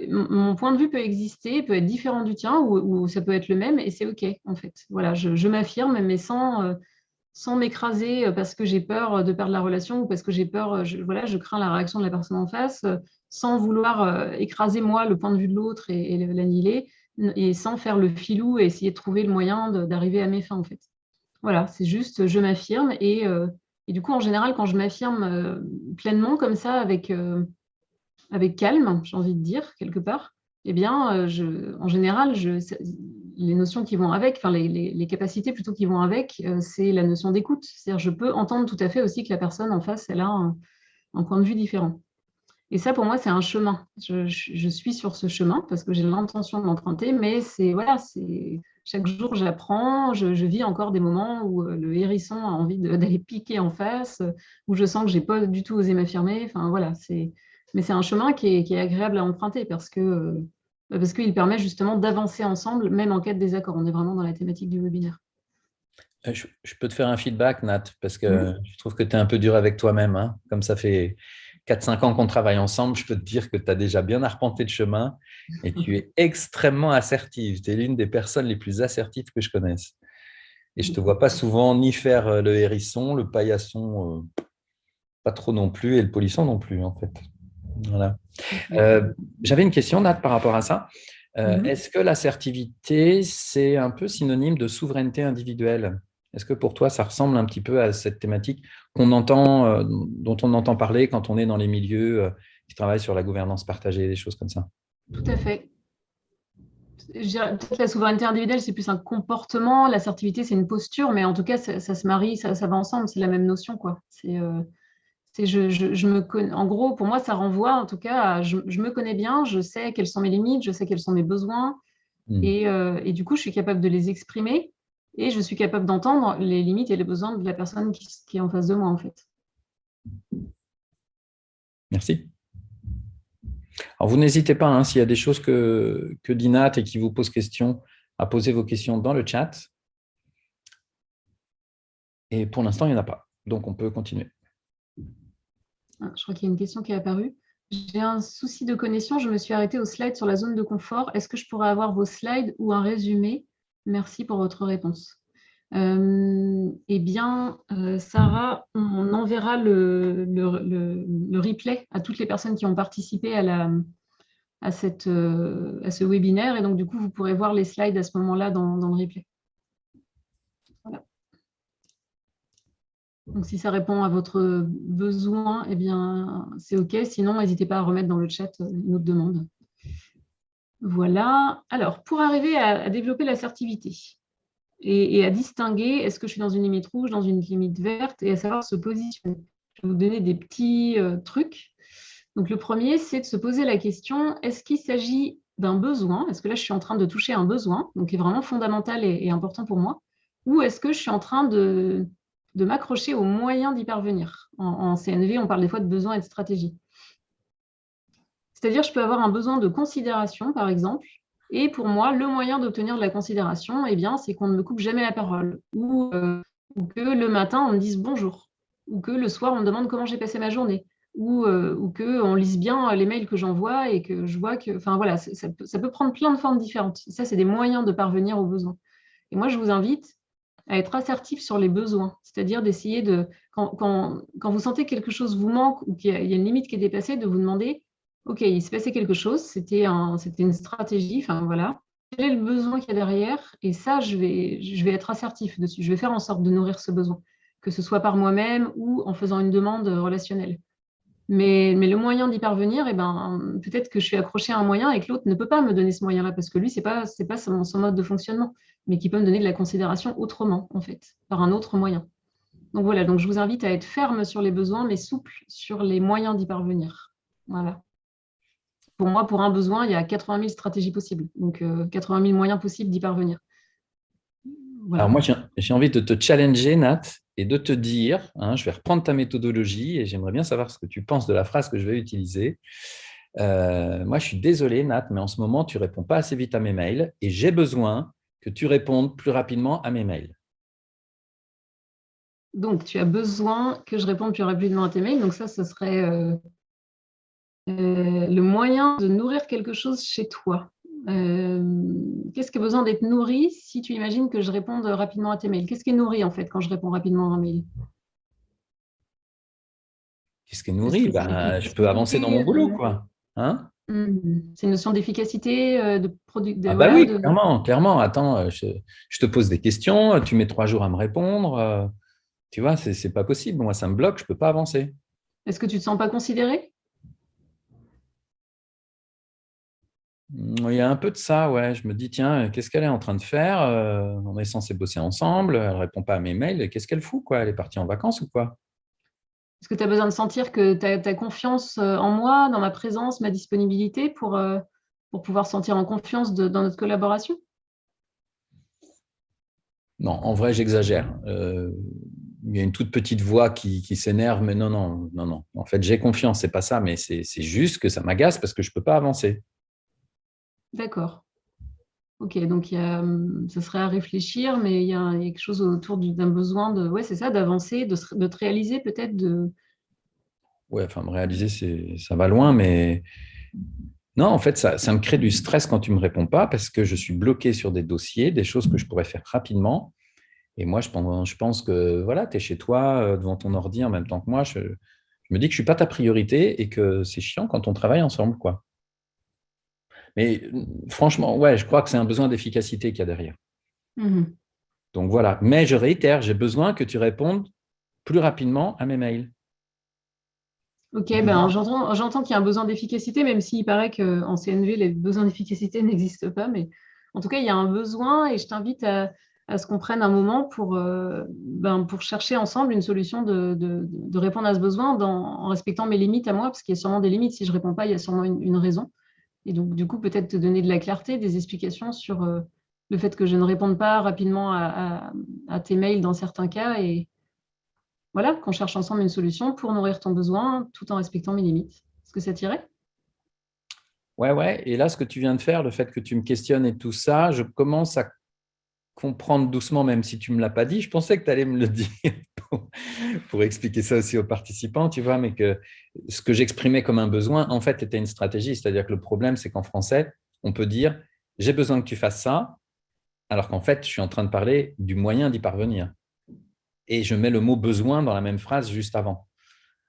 mon point de vue peut exister, peut être différent du tien, ou ça peut être le même, et c'est OK, en fait. Voilà, je m'affirme, mais sans m'écraser parce que j'ai peur de perdre la relation ou parce que j'ai peur, voilà, je crains la réaction de la personne en face, sans vouloir écraser moi le point de vue de l'autre et l'annihiler, et sans faire le filou et essayer de trouver le moyen d'arriver à mes fins, en fait. Voilà, c'est juste, je m'affirme et du coup, en général, quand je m'affirme pleinement comme ça, avec calme, j'ai envie de dire, quelque part, eh bien, en général, les notions qui vont avec, enfin les capacités plutôt qui vont avec, c'est la notion d'écoute. C'est-à-dire, je peux entendre tout à fait aussi que la personne en face, elle a un point de vue différent. Et ça, pour moi, c'est un chemin. Je suis sur ce chemin parce que j'ai l'intention de l'emprunter, mais voilà, chaque jour, j'apprends, je vis encore des moments où le hérisson a envie d'aller piquer en face, où je sens que j'ai pas du tout osé m'affirmer. Enfin, voilà, mais c'est un chemin qui est agréable à emprunter parce qu'il permet justement d'avancer ensemble, même en cas de désaccord. On est vraiment dans la thématique du webinaire. Je peux te faire un feedback, Nat, parce que Mhm. je trouve que tu es un peu dur avec toi-même, hein. Comme ça fait 4-5 ans qu'on travaille ensemble, je peux te dire que tu as déjà bien arpenté le chemin et tu es extrêmement assertive. Tu es l'une des personnes les plus assertives que je connaisse. Et je ne te vois pas souvent ni faire le hérisson, le paillasson, pas trop non plus, et le polisson non plus, en fait. Voilà. J'avais une question, Nat, par rapport à ça. Mhm. Est-ce que l'assertivité, c'est un peu synonyme de souveraineté individuelle? Est-ce que pour toi, ça ressemble un petit peu à cette thématique dont on entend parler quand on est dans les milieux qui travaillent sur la gouvernance partagée, des choses comme ça? Tout à fait. Je dirais, peut-être la souveraineté individuelle, c'est plus un comportement. L'assertivité, c'est une posture, mais en tout cas, ça se marie, ça va ensemble. C'est la même notion, quoi. Je me connais. En gros, pour moi, ça renvoie, en tout cas, je me connais bien, je sais quelles sont mes limites, je sais quels sont mes besoins, Hmm. et du coup, je suis capable de les exprimer, et je suis capable d'entendre les limites et les besoins de la personne qui est en face de moi, en fait. Merci. Alors, vous n'hésitez pas, hein, s'il y a des choses que dit Nat et qui vous posent question, à poser vos questions dans le chat. Et pour l'instant, il n'y en a pas. Donc, on peut continuer. Ah, je crois qu'il y a une question qui est apparue. J'ai un souci de connexion, je me suis arrêtée au slide sur la zone de confort. Est-ce que je pourrais avoir vos slides ou un résumé? Merci pour votre réponse. Eh bien, Sarah, on enverra le replay à toutes les personnes qui ont participé à ce webinaire. Et donc, du coup, vous pourrez voir les slides à ce moment-là dans le replay. Voilà. Donc, si ça répond à votre besoin, eh bien, c'est OK. Sinon, n'hésitez pas à remettre dans le chat une autre demande. Voilà. Alors, pour arriver à développer l'assertivité et à distinguer, est-ce que je suis dans une limite rouge, dans une limite verte, et à savoir se positionner. Je vais vous donner des petits trucs. Donc, le premier, c'est de se poser la question, est-ce qu'il s'agit d'un besoin? Est-ce que là, je suis en train de toucher un besoin, donc qui est vraiment fondamental et important pour moi? Ou est-ce que je suis en train de m'accrocher aux moyens d'y parvenir? En CNV, on parle des fois de besoin et de stratégie. C'est-à-dire, je peux avoir un besoin de considération, par exemple, et pour moi, le moyen d'obtenir de la considération, eh bien, c'est qu'on ne me coupe jamais la parole, ou que le matin, on me dise bonjour, ou que le soir, on me demande comment j'ai passé ma journée, ou qu'on lise bien les mails que j'envoie et que je vois que... Enfin, voilà, ça peut prendre plein de formes différentes. Ça, c'est des moyens de parvenir aux besoins. Et moi, je vous invite à être assertif sur les besoins, c'est-à-dire d'essayer de... Quand vous sentez que quelque chose vous manque ou qu'il y a une limite qui est dépassée, de vous demander OK, il s'est passé quelque chose, c'était une stratégie, enfin voilà. Quel est le besoin qu'il y a derrière? Et ça, je vais être assertif dessus. Je vais faire en sorte de nourrir ce besoin, que ce soit par moi-même ou en faisant une demande relationnelle. Mais le moyen d'y parvenir, eh ben, peut-être que je suis accrochée à un moyen et que l'autre ne peut pas me donner ce moyen-là, parce que lui, c'est pas son mode de fonctionnement, mais qui peut me donner de la considération autrement, en fait, par un autre moyen. Donc voilà, donc je vous invite à être ferme sur les besoins, mais souple sur les moyens d'y parvenir. Voilà. Pour moi, pour un besoin, il y a 80 000 stratégies possibles, donc 80 000 moyens possibles d'y parvenir. Alors Voilà. moi, j'ai envie de te challenger, Nat, et de te dire, hein, je vais reprendre ta méthodologie et j'aimerais bien savoir ce que tu penses de la phrase que je vais utiliser. Moi, je suis désolé, Nat, mais en ce moment, tu réponds pas assez vite à mes mails et j'ai besoin que tu répondes plus rapidement à mes mails. Donc, tu as besoin que je réponde plus rapidement à tes mails. Donc ça, ce serait Le moyen de nourrir quelque chose chez toi. Qu'est-ce qui a besoin d'être nourri si tu imagines que je réponde rapidement à tes mails? Qu'est-ce qui est nourri en fait quand je réponds rapidement à un mail? Qu'est-ce qui est Est-ce nourri? que c'est Ben, je peux avancer dans mon l'efficacité? boulot, quoi. Hein? C'est une notion d'efficacité, Ah bah voilà, oui, clairement, clairement. Attends, je te pose des questions, tu mets 3 jours à me répondre. Tu vois, c'est pas possible. Moi, ça me bloque, je peux pas avancer. Est-ce que tu te sens pas considéré? Il y a un peu de ça, ouais. Je me dis, tiens, qu'est-ce qu'elle est en train de faire? On est censé bosser ensemble, elle répond pas à mes mails. Qu'est-ce qu'elle fout, quoi? Elle est partie en vacances ou quoi? Est-ce que tu as besoin de sentir que tu as confiance en moi, dans ma présence, ma disponibilité pour pouvoir sentir en confiance dans notre collaboration? Non, en vrai, j'exagère. Il y a une toute petite voix qui s'énerve, mais non, non, non, non. En fait, j'ai confiance, c'est pas ça, mais c'est juste que ça m'agace parce que je peux pas avancer. D'accord. Ok, donc ça serait à réfléchir, mais il y a quelque chose autour d'un besoin ouais, c'est ça, d'avancer, de te réaliser peut-être Ouais, enfin, me réaliser, ça va loin, mais non, en fait, ça me crée du stress quand tu me réponds pas parce que je suis bloqué sur des dossiers, des choses que je pourrais faire rapidement. Et moi, je pense que voilà, tu es chez toi, devant ton ordi en même temps que moi. Je me dis que je suis pas ta priorité et que c'est chiant quand on travaille ensemble, quoi. Mais franchement, ouais, je crois que c'est un besoin d'efficacité qu'il y a derrière. Mhm. Donc voilà. Mais je réitère, j'ai besoin que tu répondes plus rapidement à mes mails. Ok, ben j'entends qu'il y a un besoin d'efficacité, même s'il paraît qu'en CNV, les besoins d'efficacité n'existent pas. Mais en tout cas, il y a un besoin et je t'invite à ce qu'on prenne un moment pour chercher ensemble une solution de répondre à ce besoin en respectant mes limites à moi, parce qu'il y a sûrement des limites. Si je ne réponds pas, il y a sûrement une raison. Et donc, du coup, peut-être te donner de la clarté, des explications sur le fait que je ne réponde pas rapidement à tes mails dans certains cas et voilà, qu'on cherche ensemble une solution pour nourrir ton besoin tout en respectant mes limites. Est-ce que ça t'irait? Ouais, ouais. Et là, ce que tu viens de faire, le fait que tu me questionnes et tout ça, je commence à comprendre doucement, même si tu ne me l'as pas dit. Je pensais que tu allais me le dire pour expliquer ça aussi aux participants, tu vois, mais que ce que j'exprimais comme un besoin, en fait, était une stratégie. C'est-à-dire que le problème, c'est qu'en français, on peut dire j'ai besoin que tu fasses ça, alors qu'en fait, je suis en train de parler du moyen d'y parvenir. Et je mets le mot besoin dans la même phrase juste avant.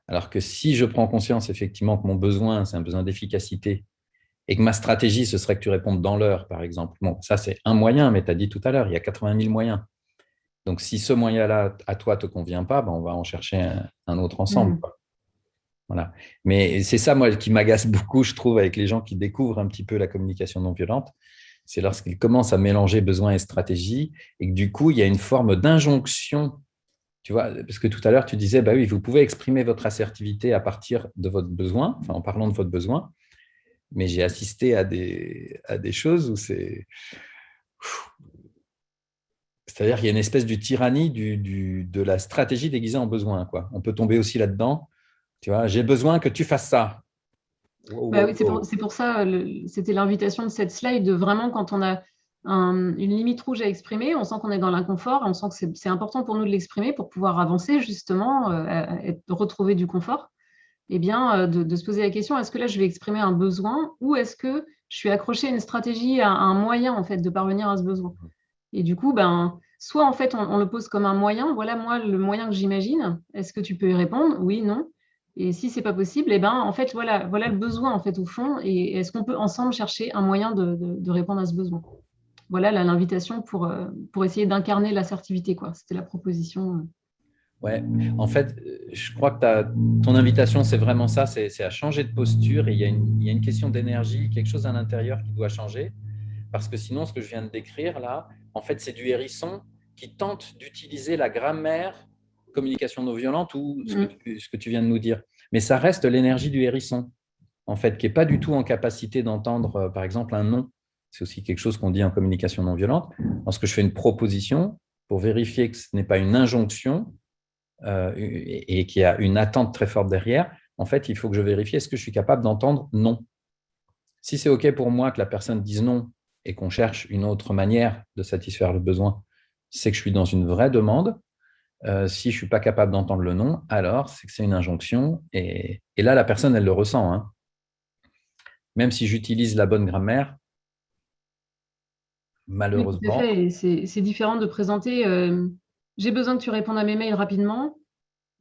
Alors que si je prends conscience effectivement que mon besoin, c'est un besoin d'efficacité et que ma stratégie, ce serait que tu répondes dans l'heure, par exemple. Bon, ça, c'est un moyen, mais tu as dit tout à l'heure, il y a 80 000 moyens. Donc, si ce moyen-là, à toi, ne te convient pas, ben, on va en chercher un autre ensemble, Mhm. quoi. Voilà. Mais c'est ça, moi, qui m'agace beaucoup, je trouve, avec les gens qui découvrent un petit peu la communication non violente. C'est lorsqu'ils commencent à mélanger besoin et stratégie et que du coup, il y a une forme d'injonction. Tu vois, parce que tout à l'heure, tu disais, bah oui, vous pouvez exprimer votre assertivité à partir de votre besoin, enfin, en parlant de votre besoin, mais j'ai assisté à des choses où c'est-à-dire qu'il y a une espèce de tyrannie de la stratégie déguisée en besoin, quoi. On peut tomber aussi là-dedans. Tu vois, j'ai besoin que tu fasses ça. Wow, Bah wow, oui, wow. c'est pour ça, c'était l'invitation de cette slide, de vraiment quand on a une limite rouge à exprimer, on sent qu'on est dans l'inconfort, on sent que c'est important pour nous de l'exprimer pour pouvoir avancer justement, retrouver du confort. Eh bien, de se poser la question, est-ce que là, je vais exprimer un besoin ou est-ce que je suis accroché à une stratégie, à un moyen en fait de parvenir à ce besoin? Et du coup, ben, soit en fait, on le pose comme un moyen. Voilà, moi, le moyen que j'imagine. Est-ce que tu peux y répondre? Oui, non. Et si c'est pas possible, eh ben, en fait, voilà le besoin en fait au fond. Et est-ce qu'on peut ensemble chercher un moyen de répondre à ce besoin? Voilà l'invitation pour essayer d'incarner l'assertivité, quoi. C'était la proposition. Ouais, en fait, je crois que ton invitation, c'est vraiment ça, c'est à changer de posture et il y a une question d'énergie, quelque chose à l'intérieur qui doit changer. Parce que sinon, ce que je viens de décrire là, en fait, c'est du hérisson qui tente d'utiliser la grammaire communication non violente ou Mm. ce que tu viens de nous dire. Mais ça reste l'énergie du hérisson, en fait, qui n'est pas du tout en capacité d'entendre, par exemple, un non. C'est aussi quelque chose qu'on dit en communication non violente. Lorsque je fais une proposition, pour vérifier que ce n'est pas une injonction et qu'il y a une attente très forte derrière, en fait, il faut que je vérifie est-ce que je suis capable d'entendre non. Si c'est OK pour moi que la personne dise non et qu'on cherche une autre manière de satisfaire le besoin, c'est que je suis dans une vraie demande. Si je ne suis pas capable d'entendre le non, alors c'est que c'est une injonction. Et là, la personne, elle le ressent, hein. même si j'utilise la bonne grammaire, Oui, tout à malheureusement. fait. Et c'est différent de présenter j'ai besoin que tu répondes à mes mails rapidement,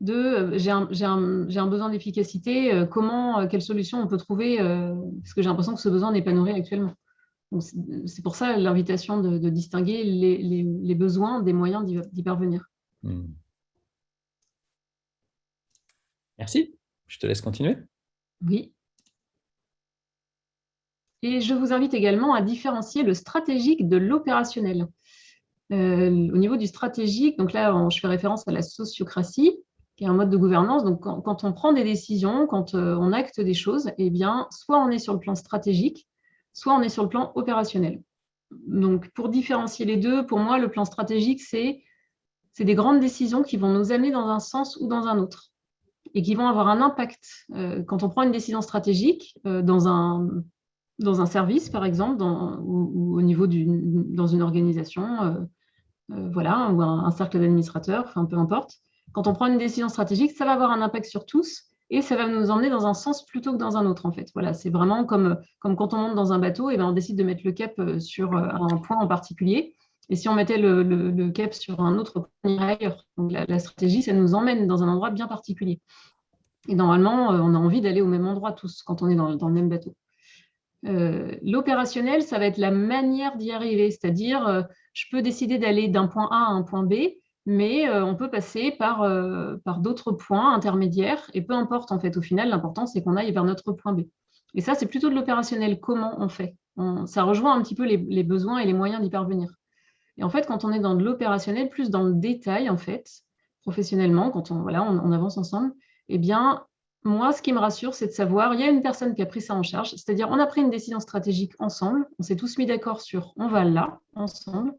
de j'ai un besoin d'efficacité, quelle solution on peut trouver, parce que j'ai l'impression que ce besoin n'est pas nourri actuellement. Donc, c'est pour ça l'invitation de distinguer les besoins des moyens d'y parvenir. Merci. Je te laisse continuer. Oui. Et je vous invite également à différencier le stratégique de l'opérationnel. Au niveau du stratégique, donc là, je fais référence à la sociocratie, qui est un mode de gouvernance. Donc, quand on prend des décisions, quand on acte des choses, eh bien, soit on est sur le plan stratégique, soit on est sur le plan opérationnel. Donc, pour différencier les deux, pour moi, le plan stratégique, c'est des grandes décisions qui vont nous amener dans un sens ou dans un autre et qui vont avoir un impact. Quand on prend une décision stratégique dans un service, par exemple, ou au niveau dans une organisation, voilà, ou un cercle d'administrateurs, enfin peu importe. Quand on prend une décision stratégique, ça va avoir un impact sur tous et ça va nous emmener dans un sens plutôt que dans un autre, en fait. Voilà, c'est vraiment comme quand on monte dans un bateau, et ben on décide de mettre le cap sur un point en particulier. Et si on mettait le cap sur un autre point, on irait ailleurs. Donc la stratégie, ça nous emmène dans un endroit bien particulier. Et normalement, on a envie d'aller au même endroit tous quand on est dans le même bateau. L'opérationnel, ça va être la manière d'y arriver, c'est-à-dire je peux décider d'aller d'un point A à un point B, mais on peut passer par d'autres points intermédiaires, et peu importe en fait, au final, l'important c'est qu'on aille vers notre point B. Et ça, c'est plutôt de l'opérationnel, comment on fait. Ça rejoint un petit peu les besoins et les moyens d'y parvenir. Et en fait, quand on est dans de l'opérationnel, plus dans le détail, en fait, professionnellement, quand on avance ensemble, eh bien, moi, ce qui me rassure, c'est de savoir, il y a une personne qui a pris ça en charge, c'est-à-dire on a pris une décision stratégique ensemble, on s'est tous mis d'accord sur on va là, ensemble,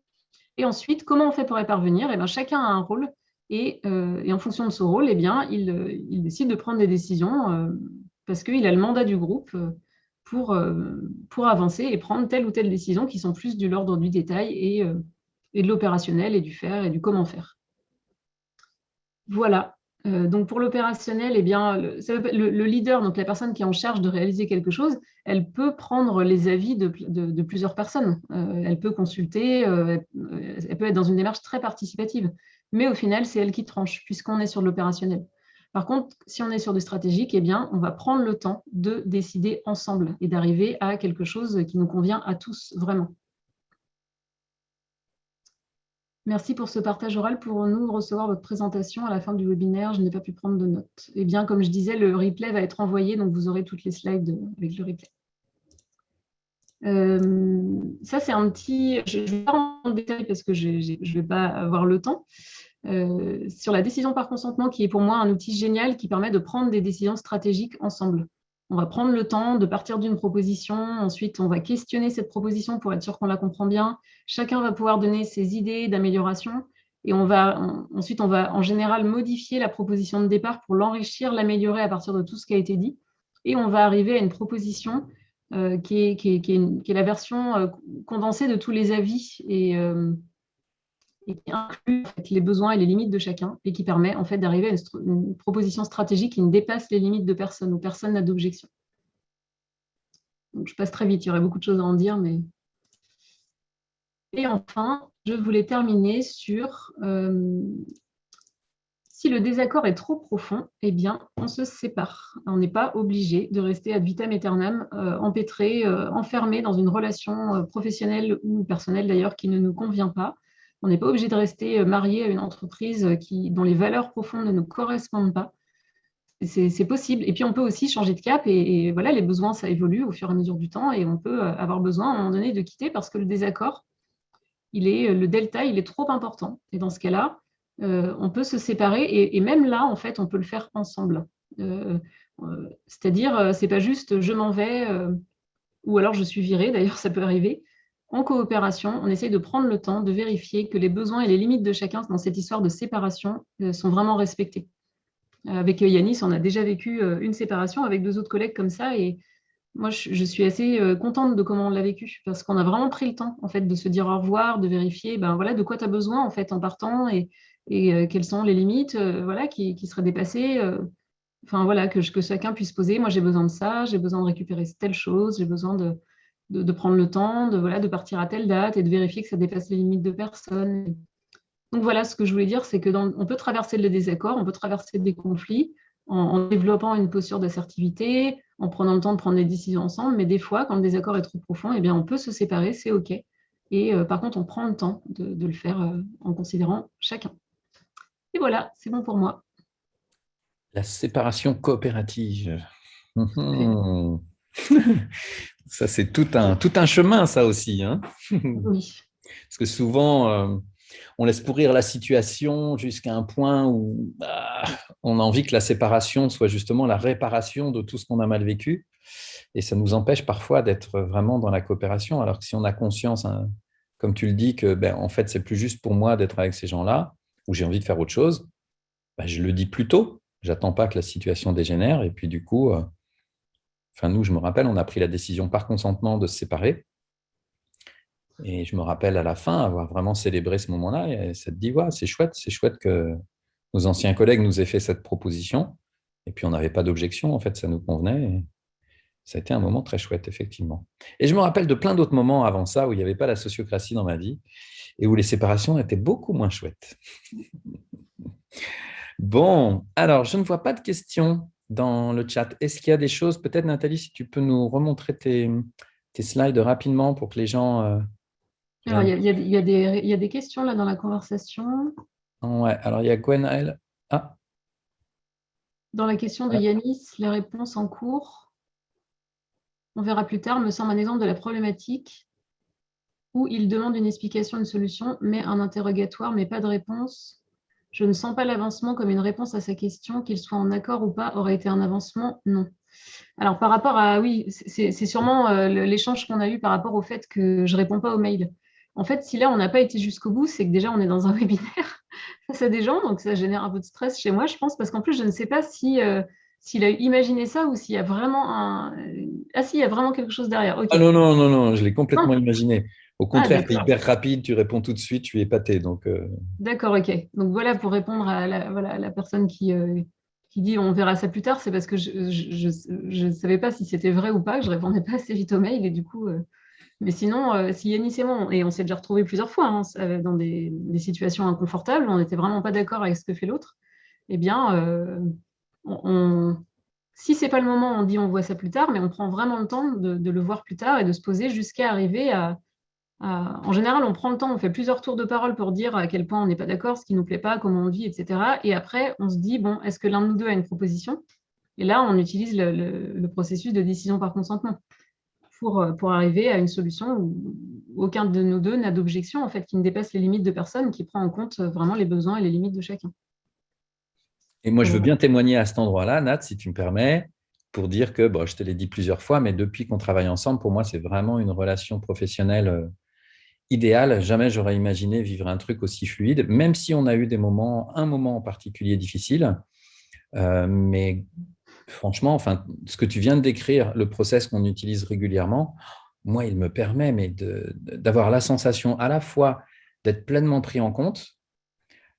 et ensuite, comment on fait pour y parvenir? Eh bien, chacun a un rôle, et en fonction de ce rôle, eh bien, il décide de prendre des décisions parce qu'il a le mandat du groupe pour avancer et prendre telle ou telle décision qui sont plus de l'ordre du détail et de l'opérationnel et du faire et du comment faire. Voilà. Donc pour l'opérationnel, eh bien, le leader, donc la personne qui est en charge de réaliser quelque chose, elle peut prendre les avis de plusieurs personnes. Elle peut consulter, elle peut être dans une démarche très participative. Mais au final, c'est elle qui tranche, puisqu'on est sur l'opérationnel. Par contre, si on est sur du stratégique, eh bien, on va prendre le temps de décider ensemble et d'arriver à quelque chose qui nous convient à tous vraiment. Merci pour ce partage oral. Pour nous recevoir votre présentation à la fin du webinaire, je n'ai pas pu prendre de notes. Eh bien, comme je disais, le replay va être envoyé, donc vous aurez toutes les slides avec le replay. Ça, c'est un petit... Je ne vais pas rentrer dans le détail parce que je ne vais pas avoir le temps. Sur la décision par consentement, qui est pour moi un outil génial qui permet de prendre des décisions stratégiques ensemble. On va prendre le temps de partir d'une proposition, ensuite on va questionner cette proposition pour être sûr qu'on la comprend bien. Chacun va pouvoir donner ses idées d'amélioration et ensuite on va en général modifier la proposition de départ pour l'enrichir, l'améliorer à partir de tout ce qui a été dit. Et on va arriver à une proposition qui est la version condensée de tous les avis et qui inclut en fait, les besoins et les limites de chacun et qui permet en fait d'arriver à une proposition stratégique qui ne dépasse les limites de personne, où personne n'a d'objection. Donc, je passe très vite, il y aurait beaucoup de choses à en dire, mais... Et enfin, je voulais terminer sur si le désaccord est trop profond, eh bien, on se sépare. On n'est pas obligé de rester ad vitam aeternam, empêtré, enfermé dans une relation professionnelle ou personnelle d'ailleurs qui ne nous convient pas. On n'est pas obligé de rester marié à une entreprise dont les valeurs profondes ne nous correspondent pas. C'est possible. Et puis, on peut aussi changer de cap et voilà, les besoins, ça évolue au fur et à mesure du temps et on peut avoir besoin à un moment donné de quitter parce que le désaccord, le delta, il est trop important. Et dans ce cas-là, on peut se séparer et même là, en fait, on peut le faire ensemble. C'est-à-dire, c'est pas juste je m'en vais ou alors je suis virée, d'ailleurs, ça peut arriver. En coopération, on essaye de prendre le temps de vérifier que les besoins et les limites de chacun dans cette histoire de séparation sont vraiment respectés. Avec Yanis, on a déjà vécu une séparation avec 2 autres collègues comme ça et moi, je suis assez contente de comment on l'a vécu parce qu'on a vraiment pris le temps en fait, de se dire au revoir, de vérifier voilà, de quoi tu as besoin en, fait, en partant et quelles sont les limites voilà, qui seraient dépassées. enfin voilà, que chacun puisse poser. Moi, j'ai besoin de ça, j'ai besoin de récupérer telle chose, j'ai besoin de prendre le temps de partir à telle date et de vérifier que ça dépasse les limites de personne. Donc voilà, ce que je voulais dire, c'est que on peut traverser le désaccord, on peut traverser des conflits en développant une posture d'assertivité, en prenant le temps de prendre des décisions ensemble, mais des fois, quand le désaccord est trop profond, eh bien, on peut se séparer, c'est OK. Et par contre, on prend le temps de le faire en considérant chacun. Et voilà, c'est bon pour moi. La séparation coopérative. Mhm. Ça, c'est tout un chemin, ça aussi, hein. Oui. Parce que souvent, on laisse pourrir la situation jusqu'à un point où on a envie que la séparation soit justement la réparation de tout ce qu'on a mal vécu. Et ça nous empêche parfois d'être vraiment dans la coopération. Alors que si on a conscience, hein, comme tu le dis, que en fait, c'est plus juste pour moi d'être avec ces gens-là, ou j'ai envie de faire autre chose, je le dis plus tôt. J'attends pas que la situation dégénère. Et puis du coup, nous, je me rappelle, on a pris la décision par consentement de se séparer. Et je me rappelle à la fin avoir vraiment célébré ce moment-là. Et ça te dit, ouais, c'est chouette que nos anciens collègues nous aient fait cette proposition. Et puis, on n'avait pas d'objection, en fait, ça nous convenait. Et ça a été un moment très chouette, effectivement. Et je me rappelle de plein d'autres moments avant ça où il n'y avait pas la sociocratie dans ma vie et où les séparations étaient beaucoup moins chouettes. Bon, alors, je ne vois pas de questions dans le chat. Est-ce qu'il y a des choses, peut-être, Nathalie, si tu peux nous remontrer tes slides rapidement pour que les gens… Alors, il y a des questions là dans la conversation. Ouais, alors il y a Gwenaël. Ah, Dans la question de ouais. Yanis, les réponses en cours, on verra plus tard, me semble un exemple de la problématique où il demande une explication, une solution, mais un interrogatoire, mais pas de réponse. Je ne sens pas l'avancement comme une réponse à sa question, qu'il soit en accord ou pas, aurait été un avancement? Non. Alors, par rapport à, oui, c'est sûrement l'échange qu'on a eu par rapport au fait que je ne réponds pas aux mails. En fait, si là, on n'a pas été jusqu'au bout, c'est que déjà, on est dans un webinaire face à des gens, donc ça génère un peu de stress chez moi, je pense, parce qu'en plus, je ne sais pas si, s'il a imaginé ça ou s'il y a vraiment Ah, si, il y a vraiment quelque chose derrière. OK. Ah non, non, non, non, je l'ai complètement Non. imaginé. Au Ah, contraire, tu es d'accord. hyper rapide, tu réponds tout de suite, tu es épaté. Donc, D'accord, OK. Donc voilà, pour répondre à la personne qui dit on verra ça plus tard, c'est parce que je ne savais pas si c'était vrai ou pas, que je répondais pas assez vite aux mails et du coup. Mais sinon, si Yanis et moi, et on s'est déjà retrouvés plusieurs fois hein, dans des situations inconfortables, on n'était vraiment pas d'accord avec ce que fait l'autre, eh bien, si ce n'est pas le moment, on dit on voit ça plus tard, mais on prend vraiment le temps de le voir plus tard et de se poser jusqu'à arriver en général, on prend le temps, on fait plusieurs tours de parole pour dire à quel point on n'est pas d'accord, ce qui ne nous plaît pas, comment on vit, etc. Et après, on se dit, bon, est-ce que l'un de nous deux a une proposition? Et là, on utilise le processus de décision par consentement pour arriver à une solution où aucun de nous deux n'a d'objection, en fait, qui ne dépasse les limites de personne, qui prend en compte vraiment les besoins et les limites de chacun. et moi, je veux Voilà. bien témoigner à cet endroit-là, Nat, si tu me permets, pour dire que, bon, je te l'ai dit plusieurs fois, mais depuis qu'on travaille ensemble, pour moi, c'est vraiment une relation professionnelle idéale. Jamais j'aurais imaginé vivre un truc aussi fluide, même si on a eu un moment en particulier difficile. Mais franchement, enfin, ce que tu viens de décrire, le process qu'on utilise régulièrement, moi, il me permet d'avoir la sensation à la fois d'être pleinement pris en compte,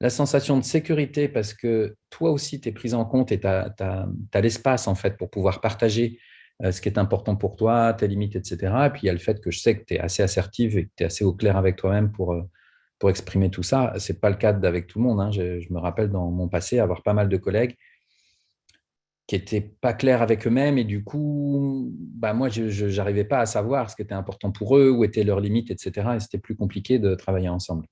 la sensation de sécurité parce que toi aussi, tu es pris en compte et tu as l'espace en fait pour pouvoir partager ce qui est important pour toi, tes limites, etc. Et puis, il y a le fait que je sais que tu es assez assertive et que tu es assez au clair avec toi-même pour exprimer tout ça. Ce n'est pas le cas avec tout le monde. Hein. Je me rappelle dans mon passé avoir pas mal de collègues qui n'étaient pas clairs avec eux-mêmes et du coup, moi, je n'arrivais pas à savoir ce qui était important pour eux, où étaient leurs limites, etc. Et c'était plus compliqué de travailler ensemble.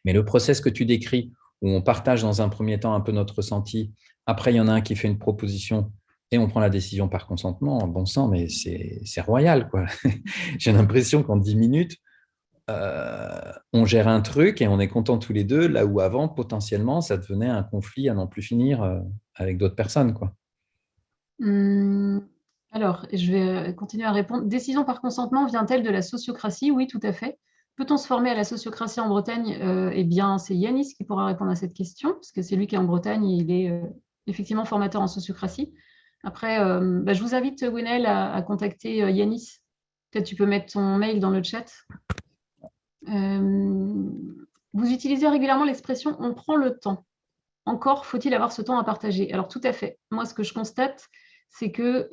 Mais le process que tu décris, où on partage dans un premier temps un peu notre ressenti, après, il y en a un qui fait une proposition et on prend la décision par consentement, bon sang, mais c'est royal, quoi. J'ai l'impression qu'en 10 minutes, on gère un truc et on est contents tous les deux, là où avant, potentiellement, ça devenait un conflit à n'en plus finir avec d'autres personnes, quoi. Alors, je vais continuer à répondre. Décision par consentement vient-elle de la sociocratie? Oui, tout à fait. Peut-on se former à la sociocratie en Bretagne? Eh bien, c'est Yanis qui pourra répondre à cette question, parce que c'est lui qui est en Bretagne et il est effectivement formateur en sociocratie. Après, je vous invite, Gwenaël, à contacter Yanis. Peut-être tu peux mettre ton mail dans le chat. Vous utilisez régulièrement l'expression « on prend le temps ». encore faut-il avoir ce temps à partager. Alors tout à fait. Moi, ce que je constate, c'est que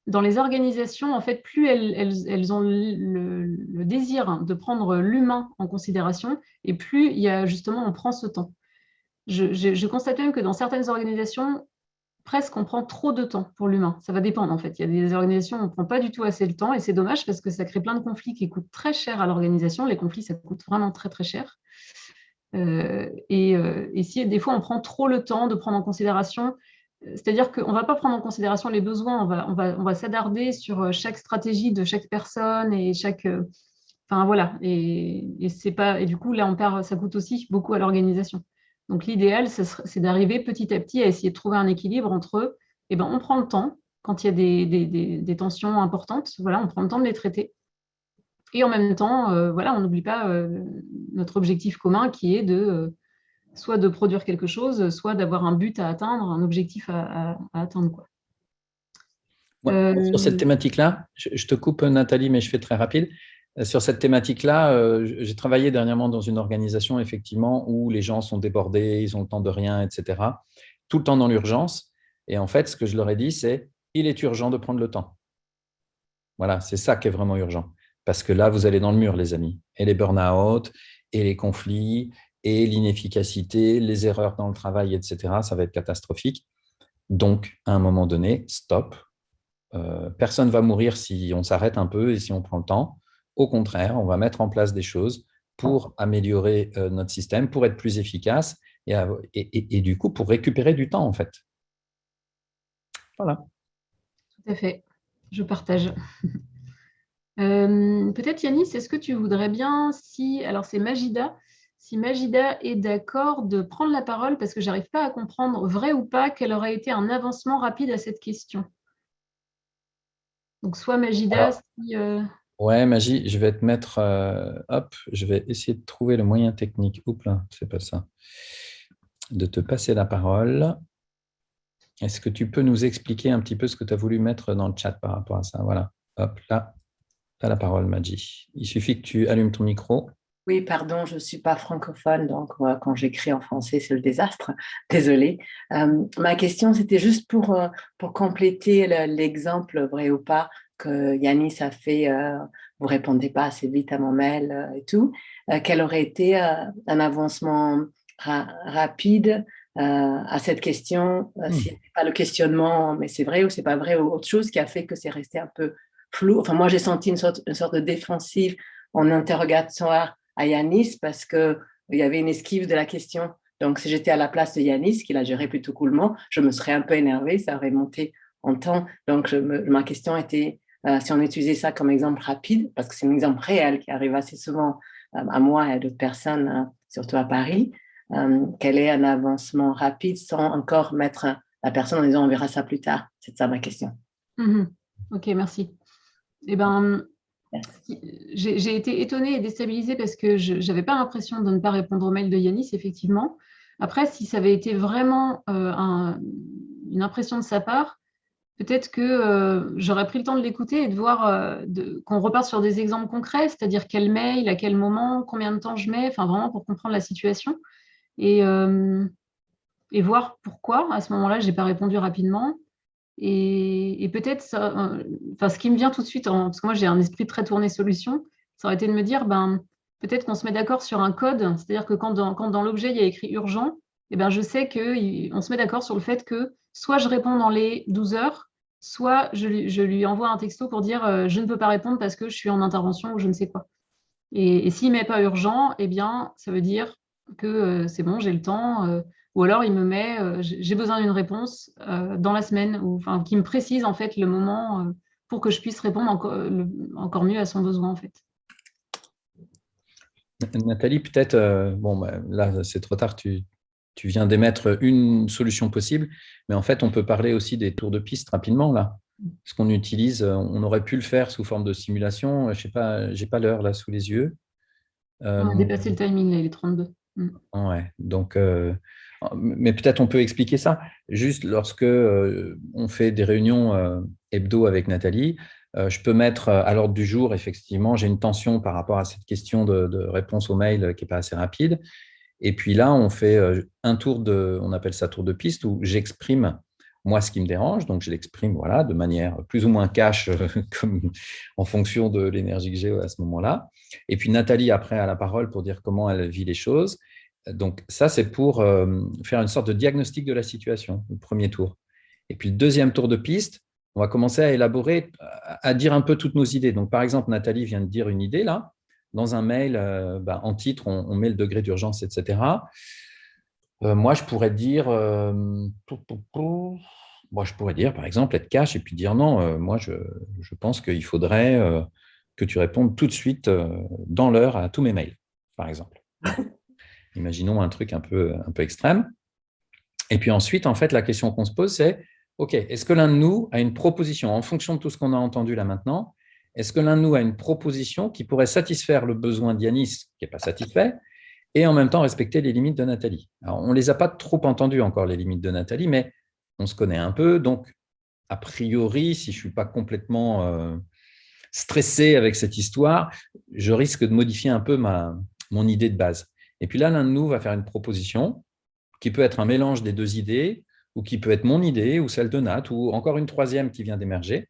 dans les organisations, en fait, plus elles ont le désir de prendre l'humain en considération, et plus il y a justement, on prend ce temps. Je constate même que dans certaines organisations, presque on prend trop de temps pour l'humain. Ça va dépendre en fait. Il y a des organisations où on ne prend pas du tout assez le temps et c'est dommage parce que ça crée plein de conflits qui coûtent très cher à l'organisation. Les conflits, ça coûte vraiment très très cher. Et si des fois on prend trop le temps de prendre en considération, c'est-à-dire qu'on ne va pas prendre en considération les besoins, on va s'attarder sur chaque stratégie de chaque personne et chaque. Enfin voilà. C'est pas, et du coup, là, on perd, ça coûte aussi beaucoup à l'organisation. Donc l'idéal, c'est d'arriver petit à petit à essayer de trouver un équilibre entre, eh ben, on prend le temps, quand il y a des tensions importantes, voilà, on prend le temps de les traiter. Et en même temps, voilà, on n'oublie pas notre objectif commun qui est soit de produire quelque chose, soit d'avoir un but à atteindre, un objectif à atteindre, quoi. Ouais, sur cette thématique-là, je te coupe Nathalie, mais je fais très rapide. Sur cette thématique-là, j'ai travaillé dernièrement dans une organisation, effectivement, où les gens sont débordés, ils ont le temps de rien, etc. Tout le temps dans l'urgence. Et en fait, ce que je leur ai dit, c'est il est urgent de prendre le temps. Voilà, c'est ça qui est vraiment urgent. Parce que là, vous allez dans le mur, les amis. Et les burn-out, et les conflits, et l'inefficacité, les erreurs dans le travail, etc. Ça va être catastrophique. Donc, à un moment donné, stop. Personne ne va mourir si on s'arrête un peu et si on prend le temps. Au contraire, on va mettre en place des choses pour améliorer notre système, pour être plus efficace et du coup, pour récupérer du temps, en fait. Voilà. Tout à fait. Je partage. Peut-être Yanis, est-ce que tu voudrais bien, alors c'est Majida, si Majida est d'accord de prendre la parole parce que j'arrive pas à comprendre, vrai ou pas, quel aurait été un avancement rapide à cette question. Donc soit Majida, Alors, ouais, Magie, je vais te mettre, hop, je vais essayer de trouver le moyen technique. Oups là, c'est pas ça. De te passer la parole. Est-ce que tu peux nous expliquer un petit peu ce que tu as voulu mettre dans le chat par rapport à ça? Voilà, hop là, tu as la parole, Magie. Il suffit que tu allumes ton micro. Oui, pardon, je ne suis pas francophone, donc quand j'écris en français, c'est le désastre. Désolée. Ma question, c'était juste pour compléter l'exemple, vrai ou pas, que Yanis a fait, vous ne répondez pas assez vite à mon mail et tout. Quel aurait été un avancement rapide à cette question, si ce n'est pas le questionnement, mais c'est vrai ou c'est pas vrai, ou autre chose qui a fait que c'est resté un peu flou. Enfin, moi, j'ai senti une sorte de défensive en interrogatoire à Yanis parce qu'il y avait une esquive de la question. Donc, si j'étais à la place de Yanis, qui l'a géré plutôt coolement, je me serais un peu énervée, ça aurait monté en temps. Donc, ma question était, si on utilisait ça comme exemple rapide, parce que c'est un exemple réel qui arrive assez souvent à moi et à d'autres personnes, surtout à Paris, quel est un avancement rapide sans encore mettre la personne en disant on verra ça plus tard. C'est ça ma question. Ok, merci. Eh ben, j'ai été étonnée et déstabilisée parce que je n'avais pas l'impression de ne pas répondre au mail de Yanis, effectivement. Après, si ça avait été vraiment une impression de sa part, peut-être que j'aurais pris le temps de l'écouter et de voir qu'on reparte sur des exemples concrets, c'est-à-dire quel mail, à quel moment, combien de temps je mets, enfin vraiment pour comprendre la situation et voir pourquoi à ce moment-là, je n'ai pas répondu rapidement. Et peut-être, ce qui me vient tout de suite, parce que moi j'ai un esprit très tourné solution, ça aurait été de me dire, peut-être qu'on se met d'accord sur un code, c'est-à-dire que quand dans l'objet il y a écrit urgent, eh ben, je sais qu'on se met d'accord sur le fait que soit je réponds dans les 12 heures, soit je lui envoie un texto pour dire je ne peux pas répondre parce que je suis en intervention ou je ne sais quoi. Et s'il ne met pas urgent, eh bien, ça veut dire que c'est bon, j'ai le temps. Ou alors il me met j'ai besoin d'une réponse dans la semaine, ou enfin qui me précise en fait le moment pour que je puisse répondre encore mieux à son besoin en fait. Nathalie, peut-être, là c'est trop tard, tu viens d'émettre une solution possible, mais en fait on peut parler aussi des tours de piste rapidement là. Ce qu'on utilise, on aurait pu le faire sous forme de simulation. Je sais pas, j'ai pas l'heure là sous les yeux. On a dépassé le timing, là, il est 32. Ouais, donc, mais peut-être on peut expliquer ça. Juste lorsque on fait des réunions hebdo avec Nathalie, je peux mettre à l'ordre du jour, effectivement, j'ai une tension par rapport à cette question de réponse au mail qui n'est pas assez rapide. Et puis là, on fait on appelle ça tour de piste, où j'exprime moi ce qui me dérange, donc je l'exprime voilà, de manière plus ou moins cash, comme en fonction de l'énergie que j'ai à ce moment-là. Et puis Nathalie, après, a la parole pour dire comment elle vit les choses. Donc ça, c'est pour faire une sorte de diagnostic de la situation, le premier tour. Et puis le deuxième tour de piste, on va commencer à élaborer, à dire un peu toutes nos idées. Donc par exemple, Nathalie vient de dire une idée là. Dans un mail, en titre, on met le degré d'urgence, etc. Moi, je pourrais dire, je pourrais dire, par exemple, être cash et puis dire non, moi, je pense qu'il faudrait que tu répondes tout de suite dans l'heure à tous mes mails, par exemple. Imaginons un truc un peu extrême. Et puis ensuite, en fait, la question qu'on se pose, c'est, OK, est-ce que l'un de nous a une proposition, en fonction de tout ce qu'on a entendu là maintenant, est-ce que l'un de nous a une proposition qui pourrait satisfaire le besoin d'Yanis, qui n'est pas satisfait, et en même temps respecter les limites de Nathalie? Alors, on ne les a pas trop entendues encore, les limites de Nathalie, mais on se connaît un peu, donc a priori, si je ne suis pas complètement stressé avec cette histoire, je risque de modifier un peu mon idée de base. Et puis là, l'un de nous va faire une proposition qui peut être un mélange des deux idées, ou qui peut être mon idée, ou celle de Nat, ou encore une troisième qui vient d'émerger,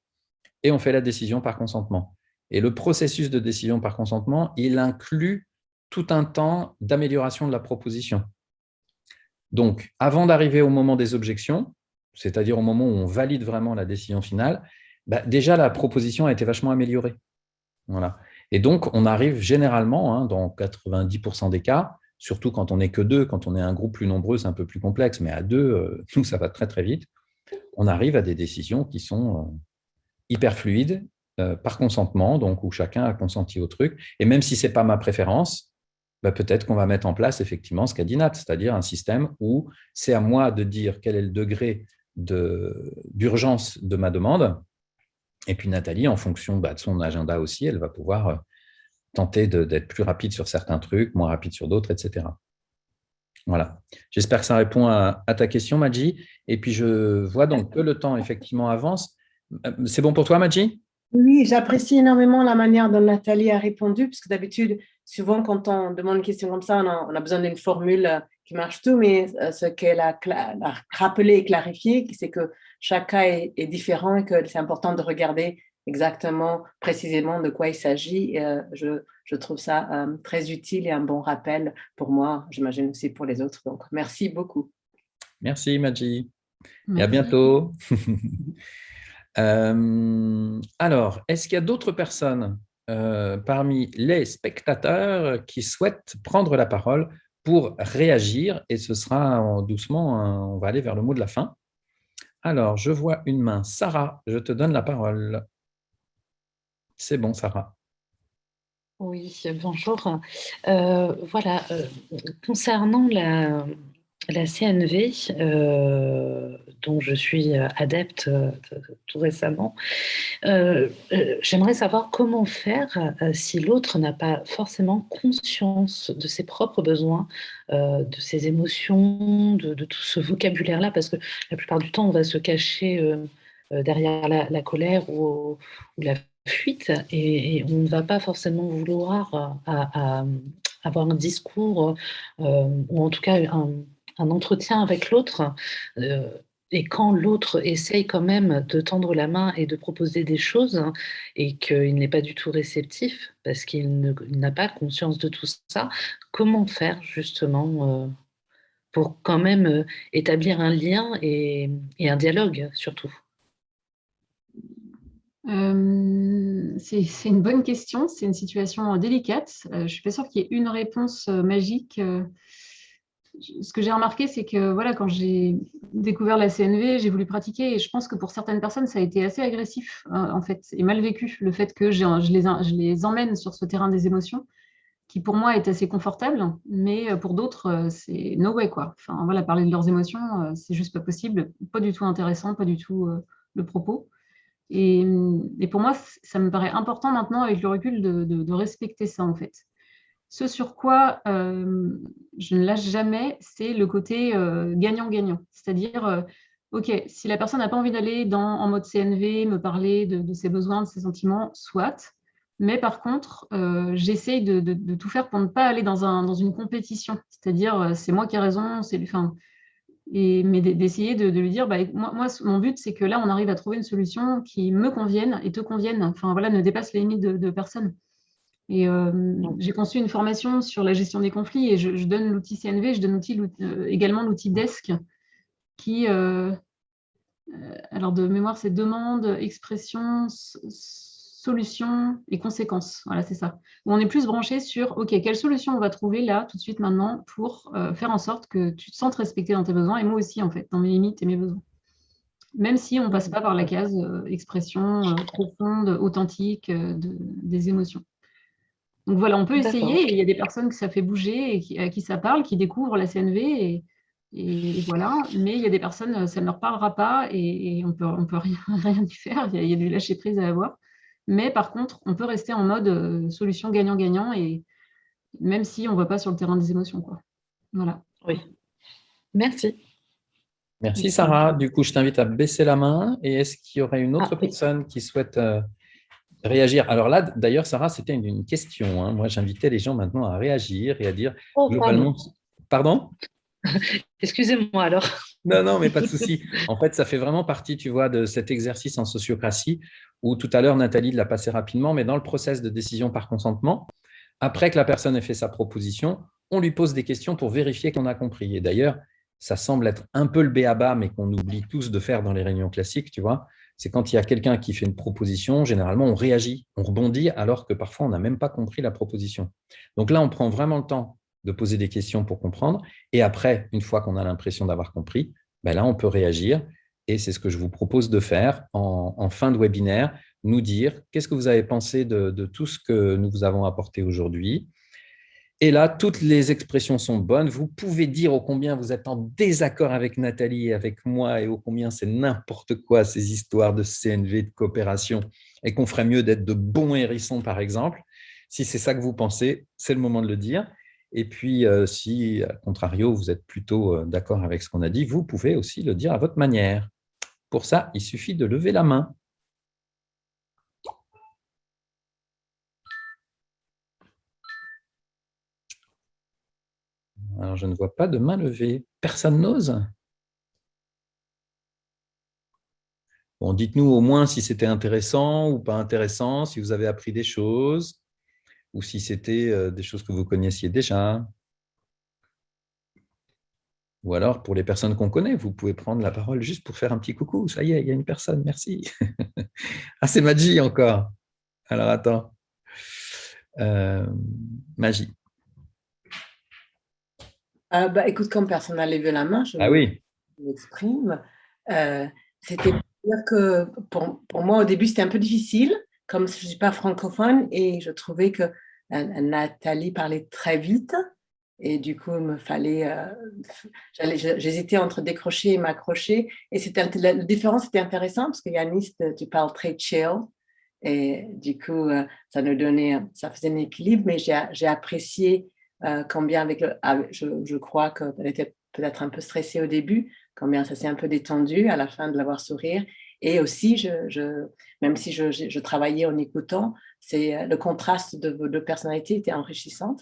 et on fait la décision par consentement. Et le processus de décision par consentement, il inclut tout un temps d'amélioration de la proposition. Donc, avant d'arriver au moment des objections, c'est-à-dire au moment où on valide vraiment la décision finale, déjà la proposition a été vachement améliorée. Voilà. Et donc, on arrive généralement, dans 90% des cas, surtout quand on n'est que deux, quand on est un groupe plus nombreux, c'est un peu plus complexe, mais à deux, nous, ça va très, très vite. On arrive à des décisions qui sont hyper fluides, par consentement, donc où chacun a consenti au truc. Et même si ce n'est pas ma préférence, peut-être qu'on va mettre en place effectivement ce qu'a dit Nat, c'est-à-dire un système où c'est à moi de dire quel est le degré d'urgence de ma demande. Et puis Nathalie, en fonction de son agenda aussi, elle va pouvoir tenter d'être plus rapide sur certains trucs, moins rapide sur d'autres, etc. Voilà. J'espère que ça répond à ta question, Madji. Et puis, je vois donc que le temps, effectivement, avance. C'est bon pour toi, Madji? Oui, j'apprécie énormément la manière dont Nathalie a répondu, parce que d'habitude, souvent quand on demande une question comme ça, on a besoin d'une formule qui marche tout, mais ce qu'elle a rappelé et clarifié, c'est que chaque cas est différent et que c'est important de regarder exactement, précisément de quoi il s'agit. Je trouve ça très utile et un bon rappel pour moi, j'imagine aussi pour les autres. Donc, merci beaucoup. Merci, Madji. Merci. Et à bientôt. Alors, est-ce qu'il y a d'autres personnes parmi les spectateurs qui souhaitent prendre la parole pour réagir? Et ce sera doucement, on va aller vers le mot de la fin. Alors, je vois une main. Sarah, je te donne la parole. C'est bon, Sarah. Oui, bonjour. Voilà, concernant la CNV, dont je suis adepte tout récemment, j'aimerais savoir comment faire si l'autre n'a pas forcément conscience de ses propres besoins, de ses émotions, de tout ce vocabulaire-là, parce que la plupart du temps, on va se cacher derrière la colère ou la fuite, et on ne va pas forcément vouloir avoir un discours ou en tout cas un entretien avec l'autre. Et quand l'autre essaye quand même de tendre la main et de proposer des choses, et qu'il n'est pas du tout réceptif parce qu'il n'a pas conscience de tout ça, comment faire justement pour quand même établir un lien et un dialogue surtout? C'est une bonne question, c'est une situation délicate. Je ne suis pas sûre qu'il y ait une réponse magique. Ce que j'ai remarqué, c'est que voilà, quand j'ai découvert la CNV, j'ai voulu pratiquer et je pense que pour certaines personnes, ça a été assez agressif en fait et mal vécu, le fait que je les emmène sur ce terrain des émotions qui pour moi est assez confortable, mais pour d'autres, c'est no way quoi. Enfin voilà, parler de leurs émotions, c'est juste pas possible, pas du tout intéressant, pas du tout le propos. Et pour moi, ça me paraît important maintenant, avec le recul, de respecter ça, en fait. Ce sur quoi je ne lâche jamais, c'est le côté gagnant-gagnant. C'est-à-dire, OK, si la personne n'a pas envie d'aller en mode CNV, me parler de ses besoins, de ses sentiments, soit. Mais par contre, j'essaye de tout faire pour ne pas aller dans une compétition. C'est-à-dire, c'est moi qui ai raison, mais d'essayer de lui dire, bah, moi, mon but, c'est que là, on arrive à trouver une solution qui me convienne et te convienne. Enfin, voilà, ne dépasse les limites de personne. Et j'ai conçu une formation sur la gestion des conflits et je donne l'outil CNV, je donne également l'outil DESC qui, alors de mémoire, c'est demande, expression, solution et conséquences. Voilà, c'est ça. Où on est plus branché sur, OK, quelle solution on va trouver là, tout de suite, maintenant, pour faire en sorte que tu te sentes respecté dans tes besoins et moi aussi, en fait, dans mes limites et mes besoins. Même si on ne passe pas par la case expression profonde, authentique des émotions. Donc voilà, on peut essayer, et il y a des personnes que ça fait bouger et à qui ça parle, qui découvrent la CNV, et voilà, mais il y a des personnes, ça ne leur parlera pas, et on peut rien y faire, il y a du lâcher-prise à avoir. Mais par contre, on peut rester en mode solution gagnant-gagnant, et même si on ne va pas sur le terrain des émotions, quoi. Voilà. Oui, merci. Merci Sarah. Du coup, je t'invite à baisser la main. Et est-ce qu'il y aurait une autre oui. personne qui souhaite réagir? Alors là, d'ailleurs, Sarah, c'était une question, hein. Moi, j'invitais les gens maintenant à réagir et à dire globalement… Pardon? Excusez-moi alors. Non, mais pas de souci. En fait, ça fait vraiment partie, tu vois, de cet exercice en sociocratie où tout à l'heure, Nathalie l'a passé rapidement, mais dans le process de décision par consentement, après que la personne ait fait sa proposition, on lui pose des questions pour vérifier qu'on a compris. Et d'ailleurs, ça semble être un peu le b.a.-ba, mais qu'on oublie tous de faire dans les réunions classiques, tu vois. C'est quand il y a quelqu'un qui fait une proposition, généralement, on réagit, on rebondit, alors que parfois, on n'a même pas compris la proposition. Donc là, on prend vraiment le temps de poser des questions pour comprendre. Et après, une fois qu'on a l'impression d'avoir compris, ben là, on peut réagir. Et c'est ce que je vous propose de faire en fin de webinaire, nous dire qu'est-ce que vous avez pensé de tout ce que nous vous avons apporté aujourd'hui. Et là, toutes les expressions sont bonnes. Vous pouvez dire ô combien vous êtes en désaccord avec Nathalie et avec moi et ô combien c'est n'importe quoi ces histoires de CNV, de coopération, et qu'on ferait mieux d'être de bons hérissons, par exemple. Si c'est ça que vous pensez, c'est le moment de le dire. Et puis, si, à contrario, vous êtes plutôt d'accord avec ce qu'on a dit, vous pouvez aussi le dire à votre manière. Pour ça, il suffit de lever la main. Alors, je ne vois pas de main levée. Personne n'ose? Bon, dites-nous au moins si c'était intéressant ou pas intéressant, si vous avez appris des choses ou si c'était des choses que vous connaissiez déjà. Ou alors, pour les personnes qu'on connaît, vous pouvez prendre la parole juste pour faire un petit coucou. Ça y est, il y a une personne, merci. Ah, c'est Magie encore. Alors, attends. Magie. Écoute, comme personne n'a levé la main, je oui. m'exprime. C'était pour dire que pour moi, au début, c'était un peu difficile, comme je ne suis pas francophone, et je trouvais que Nathalie parlait très vite. Et du coup, il me fallait… j'hésitais entre décrocher et m'accrocher. Et la différence était intéressante parce que Yanis, tu parles très chill. Et du coup, ça faisait un équilibre, mais j'ai apprécié combien je crois qu'elle était peut-être un peu stressée au début, combien ça s'est un peu détendu à la fin de la voir sourire. Et aussi, même si je travaillais en écoutant, le contraste de vos deux personnalités était enrichissant.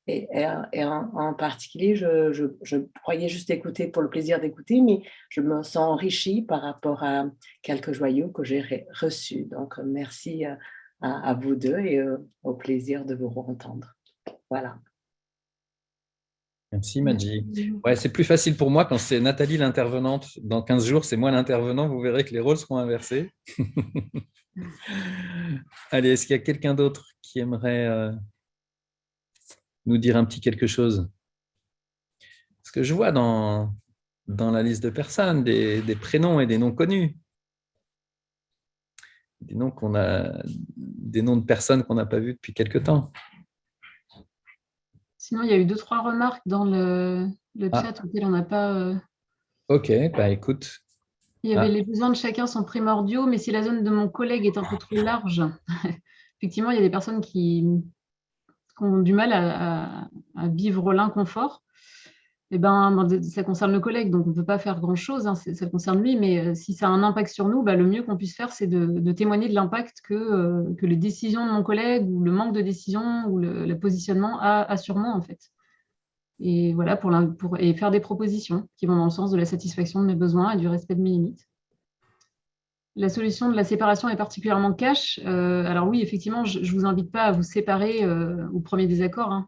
Et en particulier, je croyais juste écouter pour le plaisir d'écouter, mais je me sens enrichie par rapport à quelques joyaux que j'ai reçus. Donc, merci à vous deux et au plaisir de vous entendre. Voilà. Merci, Magie. Ouais, c'est plus facile pour moi quand c'est Nathalie l'intervenante. Dans 15 jours, c'est moi l'intervenant. Vous verrez que les rôles seront inversés. Allez, est-ce qu'il y a quelqu'un d'autre qui aimerait nous dire un petit quelque chose? Parce que je vois dans la liste de personnes des prénoms et des noms connus. Des noms de personnes qu'on n'a pas vues depuis quelque temps. Sinon, il y a eu 2-3 remarques dans le chat auxquelles on n'a pas… Ok, écoute. Il y avait les besoins de chacun sont primordiaux, mais si la zone de mon collègue est un peu trop large, effectivement, il y a des personnes qui ont du mal à vivre l'inconfort. eh ben, ça concerne le collègue, donc on ne peut pas faire grand-chose, hein, ça concerne lui, mais si ça a un impact sur nous, le mieux qu'on puisse faire, c'est de témoigner de l'impact que les décisions de mon collègue ou le manque de décision ou le positionnement a sur moi, en fait. Et voilà, et faire des propositions qui vont dans le sens de la satisfaction de mes besoins et du respect de mes limites. La solution de la séparation est particulièrement cash. Alors oui, effectivement, je ne vous invite pas à vous séparer au premier désaccord, hein.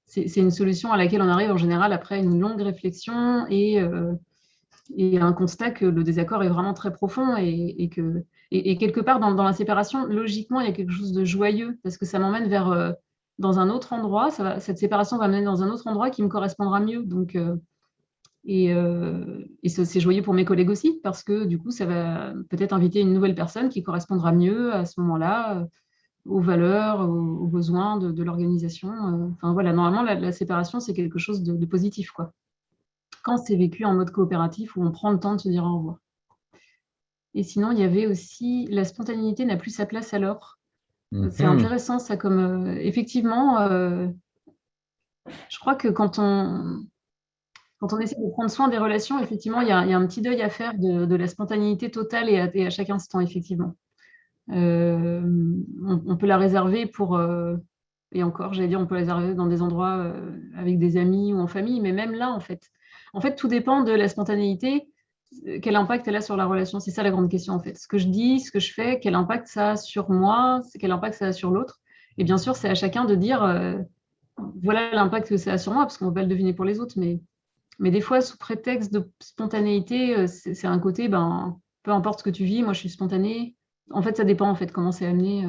C'est une solution à laquelle on arrive en général après une longue réflexion et un constat que le désaccord est vraiment très profond et quelque part dans la séparation, logiquement, il y a quelque chose de joyeux parce que ça m'emmène vers dans un autre endroit. Cette séparation va m'amener dans un autre endroit qui me correspondra mieux. Donc, c'est joyeux pour mes collègues aussi parce que du coup, ça va peut-être inviter une nouvelle personne qui correspondra mieux à ce moment-là aux valeurs, aux besoins de l'organisation. Enfin voilà, normalement, la séparation, c'est quelque chose de positif, quoi. Quand c'est vécu en mode coopératif où on prend le temps de se dire au revoir. Et sinon, il y avait aussi la spontanéité n'a plus sa place alors. C'est intéressant ça comme effectivement, je crois que quand on essaie de prendre soin des relations, effectivement, il y a un petit deuil à faire de la spontanéité totale et à chaque instant, effectivement. On peut la réserver pour, et encore, j'allais dire, on peut la réserver dans des endroits avec des amis ou en famille, mais même là, en fait, tout dépend de la spontanéité, quel impact elle a sur la relation. C'est ça la grande question, en fait. Ce que je dis, ce que je fais, quel impact ça a sur moi, quel impact ça a sur l'autre. Et bien sûr, c'est à chacun de dire, voilà l'impact que ça a sur moi, parce qu'on ne va pas le deviner pour les autres, mais des fois, sous prétexte de spontanéité, c'est un côté, peu importe ce que tu vis, moi je suis spontanée. En fait, ça dépend en fait comment c'est amené.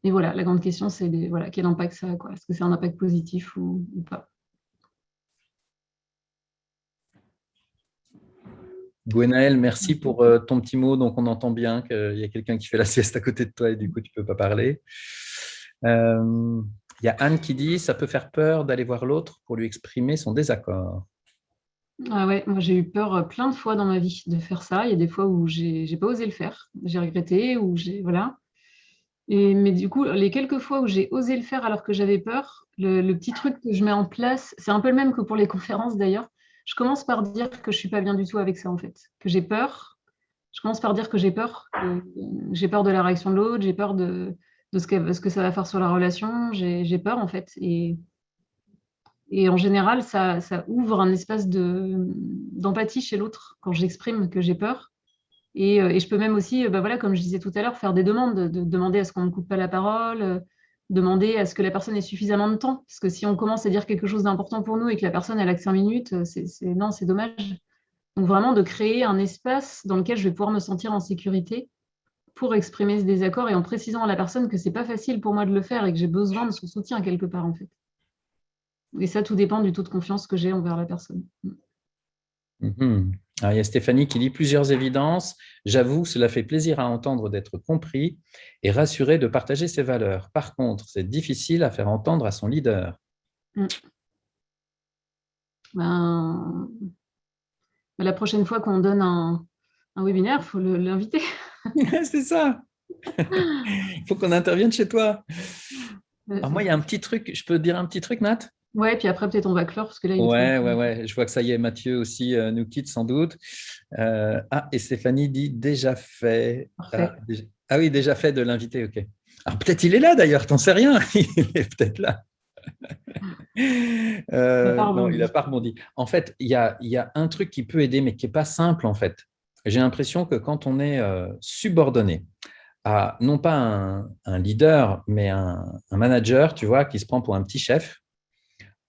Et voilà, la grande question, c'est voilà, quel impact ça a, quoi. Est-ce que c'est un impact positif ou pas? Gwenaëlle, merci pour ton petit mot. Donc, on entend bien qu'il y a quelqu'un qui fait la sieste à côté de toi et du coup, tu ne peux pas parler. Il y a Anne qui dit « Ça peut faire peur d'aller voir l'autre pour lui exprimer son désaccord. » Ah ouais, moi j'ai eu peur plein de fois dans ma vie de faire ça. Il y a des fois où j'ai pas osé le faire, j'ai regretté, ou voilà. Mais du coup, les quelques fois où j'ai osé le faire alors que j'avais peur, le petit truc que je mets en place, c'est un peu le même que pour les conférences d'ailleurs. Je commence par dire que je suis pas bien du tout avec ça en fait, que j'ai peur. Je commence par dire que j'ai peur. J'ai peur de la réaction de l'autre, j'ai peur de ce que ça va faire sur la relation. J'ai peur en fait. Et en général, ça ouvre un espace d'empathie chez l'autre quand j'exprime que j'ai peur. Et je peux même aussi, voilà, comme je disais tout à l'heure, faire des demandes, demander à ce qu'on ne me coupe pas la parole, demander à ce que la personne ait suffisamment de temps. Parce que si on commence à dire quelque chose d'important pour nous et que la personne elle a que 5 minutes, non, c'est dommage. Donc vraiment de créer un espace dans lequel je vais pouvoir me sentir en sécurité pour exprimer ce désaccord et en précisant à la personne que c'est pas facile pour moi de le faire et que j'ai besoin de son soutien quelque part en fait. Et ça, tout dépend du taux de confiance que j'ai envers la personne. Alors, il y a Stéphanie qui dit « Plusieurs évidences. J'avoue, cela fait plaisir à entendre d'être compris et rassuré de partager ses valeurs. Par contre, c'est difficile à faire entendre à son leader. » La prochaine fois qu'on donne un webinaire, il faut l'inviter. C'est ça. Il faut qu'on intervienne chez toi. Alors moi, il y a un petit truc. Je peux te dire un petit truc, Nat? Ouais, puis après, peut-être on va clore. Parce que là, Ouais. Je vois que ça y est, Mathieu aussi nous quitte sans doute. Et Stéphanie dit déjà fait. Ah oui, déjà fait de l'inviter, ok. Alors peut-être il est là d'ailleurs, t'en sais rien. Il est peut-être là. Non, il n'a pas rebondi. En fait, il y a un truc qui peut aider, mais qui n'est pas simple en fait. J'ai l'impression que quand on est subordonné à non pas un leader, mais un manager, tu vois, qui se prend pour un petit chef,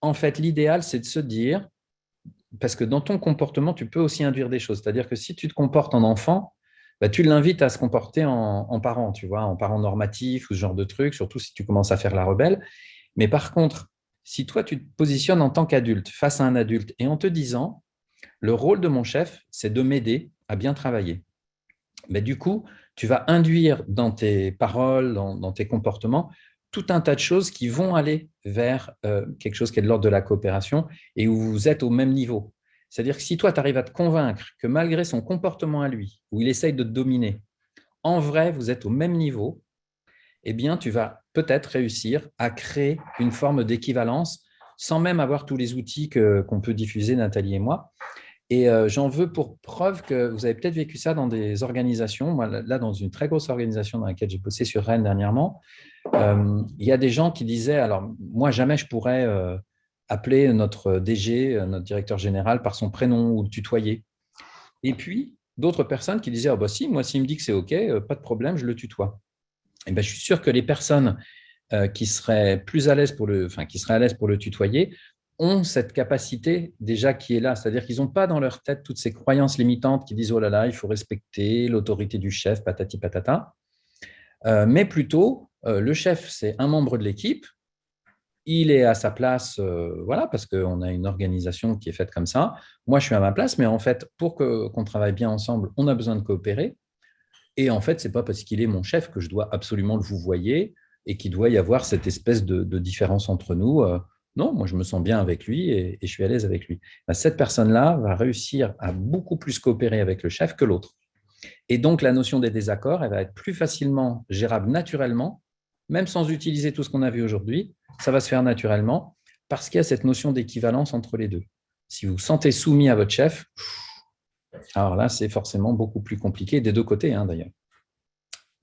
en fait, l'idéal, c'est de se dire, parce que dans ton comportement, tu peux aussi induire des choses. C'est-à-dire que si tu te comportes en enfant, tu l'invites à se comporter en parent, tu vois, en parent normatif ou ce genre de truc, surtout si tu commences à faire la rebelle. Mais par contre, si toi, tu te positionnes en tant qu'adulte face à un adulte et en te disant, le rôle de mon chef, c'est de m'aider à bien travailler. Mais du coup, tu vas induire dans tes paroles, dans tes comportements, tout un tas de choses qui vont aller vers quelque chose qui est de l'ordre de la coopération et où vous êtes au même niveau. C'est-à-dire que si toi, tu arrives à te convaincre que malgré son comportement à lui, où il essaye de te dominer, en vrai, vous êtes au même niveau, eh bien, tu vas peut-être réussir à créer une forme d'équivalence sans même avoir tous les outils qu'on peut diffuser, Nathalie et moi. Et j'en veux pour preuve que vous avez peut-être vécu ça dans des organisations. Moi, là, dans une très grosse organisation dans laquelle j'ai bossé sur Rennes dernièrement, il y a des gens qui disaient, alors moi, jamais je pourrais appeler notre DG, notre directeur général, par son prénom ou le tutoyer. Et puis, d'autres personnes qui disaient, bah si, moi, s'il me dit que c'est OK, pas de problème, je le tutoie. Et ben, je suis sûr que les personnes qui seraient plus à l'aise pour le tutoyer ont cette capacité déjà qui est là. C'est-à-dire qu'ils n'ont pas dans leur tête toutes ces croyances limitantes qui disent « oh là là, il faut respecter l'autorité du chef, patati patata ». Mais plutôt, le chef, c'est un membre de l'équipe, il est à sa place, voilà, parce qu'on a une organisation qui est faite comme ça. Moi, je suis à ma place, mais en fait, pour qu'on travaille bien ensemble, on a besoin de coopérer. Et en fait, ce n'est pas parce qu'il est mon chef que je dois absolument le vouvoyer et qu'il doit y avoir cette espèce de différence entre nous. Non, moi, je me sens bien avec lui et je suis à l'aise avec lui. Cette personne-là va réussir à beaucoup plus coopérer avec le chef que l'autre. Et donc, la notion des désaccords, elle va être plus facilement gérable naturellement, même sans utiliser tout ce qu'on a vu aujourd'hui. Ça va se faire naturellement parce qu'il y a cette notion d'équivalence entre les deux. Si vous vous sentez soumis à votre chef, alors là, c'est forcément beaucoup plus compliqué des deux côtés, hein, d'ailleurs.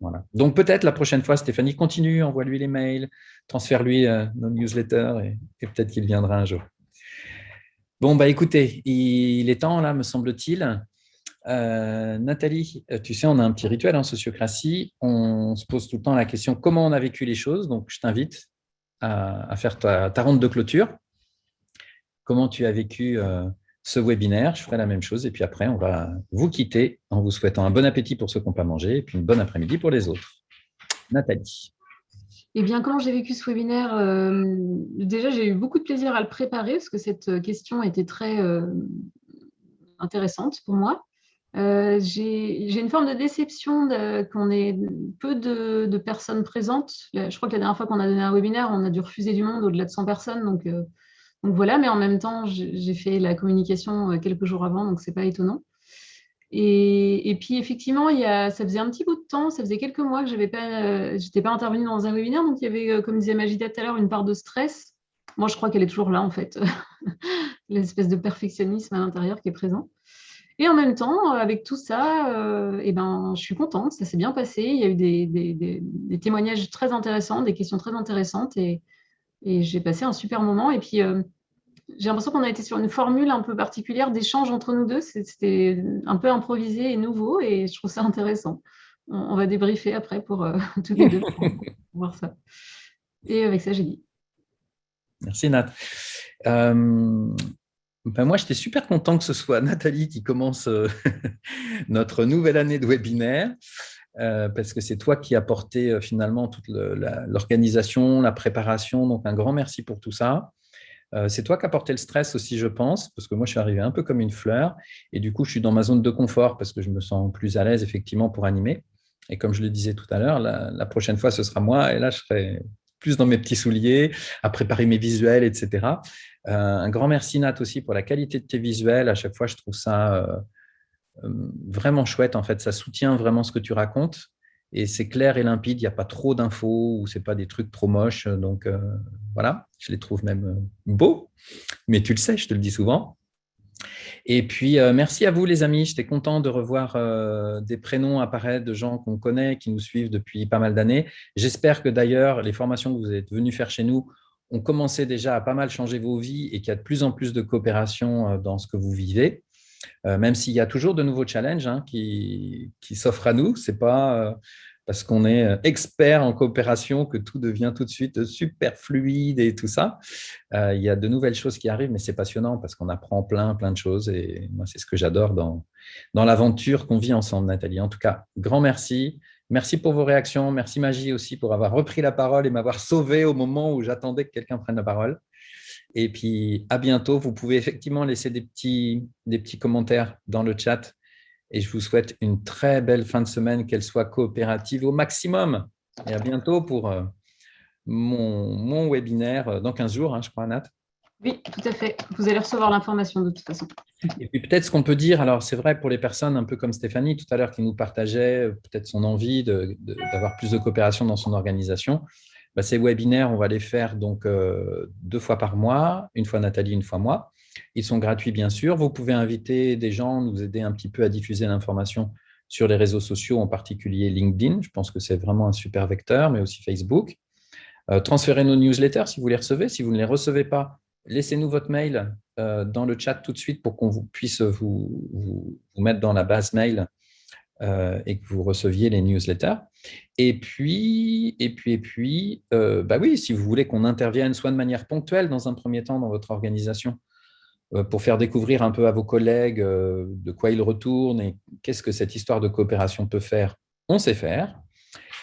Voilà. Donc, peut-être la prochaine fois, Stéphanie, continue, envoie-lui les mails, transfère-lui nos newsletters et peut-être qu'il viendra un jour. Bon, bah, écoutez, il est temps, là, me semble-t-il. Nathalie, tu sais, on a un petit rituel en sociocratie. On se pose tout le temps la question comment on a vécu les choses. Donc, je t'invite à faire ta ronde de clôture. Comment tu as vécu ce webinaire? Je ferai la même chose. Et puis après, on va vous quitter en vous souhaitant un bon appétit pour ceux qui n'ont pas mangé et puis une bonne après-midi pour les autres. Nathalie. Eh bien, comment j'ai vécu ce webinaire? Déjà, j'ai eu beaucoup de plaisir à le préparer parce que cette question était très intéressante pour moi. J'ai une forme de déception qu'on ait peu de personnes présentes. Je crois que la dernière fois qu'on a donné un webinaire, on a dû refuser du monde au-delà de 100 personnes. Donc voilà, mais en même temps, j'ai fait la communication quelques jours avant, donc ce n'est pas étonnant. Et puis effectivement, ça faisait un petit bout de temps, ça faisait quelques mois que je n'étais pas intervenue dans un webinaire, donc il y avait, comme disait Majida tout à l'heure, une part de stress. Moi, je crois qu'elle est toujours là, en fait, l'espèce de perfectionnisme à l'intérieur qui est présent. Et en même temps, avec tout ça, je suis contente, ça s'est bien passé. Il y a eu des témoignages très intéressants, des questions très intéressantes et j'ai passé un super moment. Et puis, j'ai l'impression qu'on a été sur une formule un peu particulière d'échange entre nous deux. C'était un peu improvisé et nouveau et je trouve ça intéressant. On va débriefer après pour tous les deux pour voir ça. Et avec ça, j'ai dit. Merci, Nat. Moi, j'étais super content que ce soit Nathalie qui commence notre nouvelle année de webinaire, parce que c'est toi qui as porté finalement toute l'organisation, la préparation. Donc, un grand merci pour tout ça. C'est toi qui as porté le stress aussi, je pense, parce que moi, je suis arrivé un peu comme une fleur. Et du coup, je suis dans ma zone de confort parce que je me sens plus à l'aise, effectivement, pour animer. Et comme je le disais tout à l'heure, la prochaine fois, ce sera moi. Et là, je serai plus dans mes petits souliers, à préparer mes visuels, etc. Un grand merci, Nat, aussi pour la qualité de tes visuels. À chaque fois, je trouve ça vraiment chouette. En fait, ça soutient vraiment ce que tu racontes. Et c'est clair et limpide, il n'y a pas trop d'infos ou ce n'est pas des trucs trop moches. Donc, voilà, je les trouve même beaux. Mais tu le sais, je te le dis souvent. Et puis, merci à vous, les amis. J'étais content de revoir des prénoms apparaître de gens qu'on connaît, qui nous suivent depuis pas mal d'années. J'espère que d'ailleurs, les formations que vous êtes venus faire chez nous ont commencé déjà à pas mal changer vos vies et qu'il y a de plus en plus de coopération dans ce que vous vivez. Même s'il y a toujours de nouveaux challenges qui s'offrent à nous. Ce n'est pas parce qu'on est expert en coopération que tout devient tout de suite super fluide et tout ça. Il y a de nouvelles choses qui arrivent, mais c'est passionnant parce qu'on apprend plein de choses. Et moi, c'est ce que j'adore dans l'aventure qu'on vit ensemble, Nathalie. En tout cas, grand merci. Merci pour vos réactions. Merci, Magie, aussi, pour avoir repris la parole et m'avoir sauvé au moment où j'attendais que quelqu'un prenne la parole. Et puis, à bientôt. Vous pouvez effectivement laisser des petits commentaires dans le chat. Et je vous souhaite une très belle fin de semaine, qu'elle soit coopérative au maximum. Et à bientôt pour mon webinaire dans 15 jours, je crois, Nat. Oui, tout à fait. Vous allez recevoir l'information de toute façon. Et puis peut-être ce qu'on peut dire, alors c'est vrai pour les personnes un peu comme Stéphanie tout à l'heure qui nous partageait peut-être son envie d'avoir plus de coopération dans son organisation. Ces webinaires, on va les faire donc 2 fois par mois, une fois Nathalie, une fois moi. Ils sont gratuits, bien sûr. Vous pouvez inviter des gens, nous aider un petit peu à diffuser l'information sur les réseaux sociaux, en particulier LinkedIn. Je pense que c'est vraiment un super vecteur, mais aussi Facebook. Transférez nos newsletters si vous les recevez. Si vous ne les recevez pas, laissez-nous votre mail dans le chat tout de suite pour qu'on puisse vous mettre dans la base mail et que vous receviez les newsletters. Et puis, oui, si vous voulez qu'on intervienne soit de manière ponctuelle dans un premier temps dans votre organisation pour faire découvrir un peu à vos collègues de quoi ils retournent et qu'est-ce que cette histoire de coopération peut faire, on sait faire.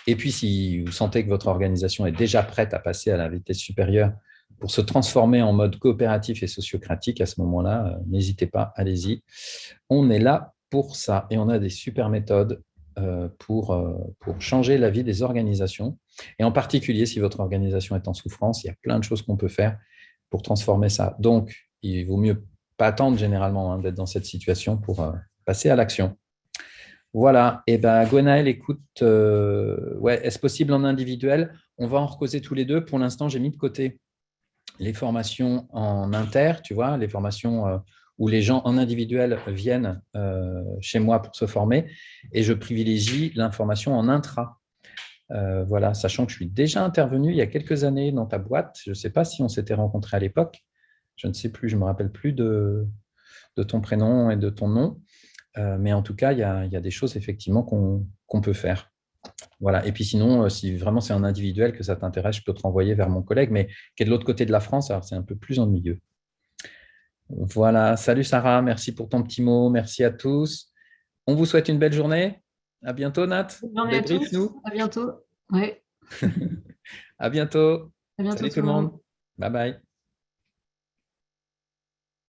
Et puis, si vous sentez que votre organisation est déjà prête à passer à la vitesse supérieure pour se transformer en mode coopératif et sociocratique, à ce moment-là, n'hésitez pas, allez-y. On est là pour ça et on a des super méthodes pour changer la vie des organisations. Et en particulier, si votre organisation est en souffrance, il y a plein de choses qu'on peut faire pour transformer ça. Donc, il vaut mieux pas attendre généralement d'être dans cette situation pour passer à l'action. Voilà, et Gwenaëlle, écoute, est-ce possible en individuel? On va en recauser tous les deux. Pour l'instant, j'ai mis de côté les formations en inter, tu vois, les formations où les gens en individuel viennent chez moi pour se former, et je privilégie l'information en intra. Voilà, sachant que je suis déjà intervenu il y a quelques années dans ta boîte. Je ne sais pas si on s'était rencontrés à l'époque. Je ne sais plus, je ne me rappelle plus de ton prénom et de ton nom. Mais en tout cas, il y a des choses effectivement qu'on peut faire. Voilà. Et puis sinon, si vraiment c'est en individuel que ça t'intéresse, je peux te renvoyer vers mon collègue, mais qui est de l'autre côté de la France, alors c'est un peu plus ennuyeux. Voilà. Salut Sarah, merci pour ton petit mot. Merci à tous. On vous souhaite une belle journée. À bientôt, Nat. Bonne journée à tous. Débrief-nous. À bientôt. Ouais. À bientôt. À bientôt Salut tout tout le le monde. monde. Bye bye.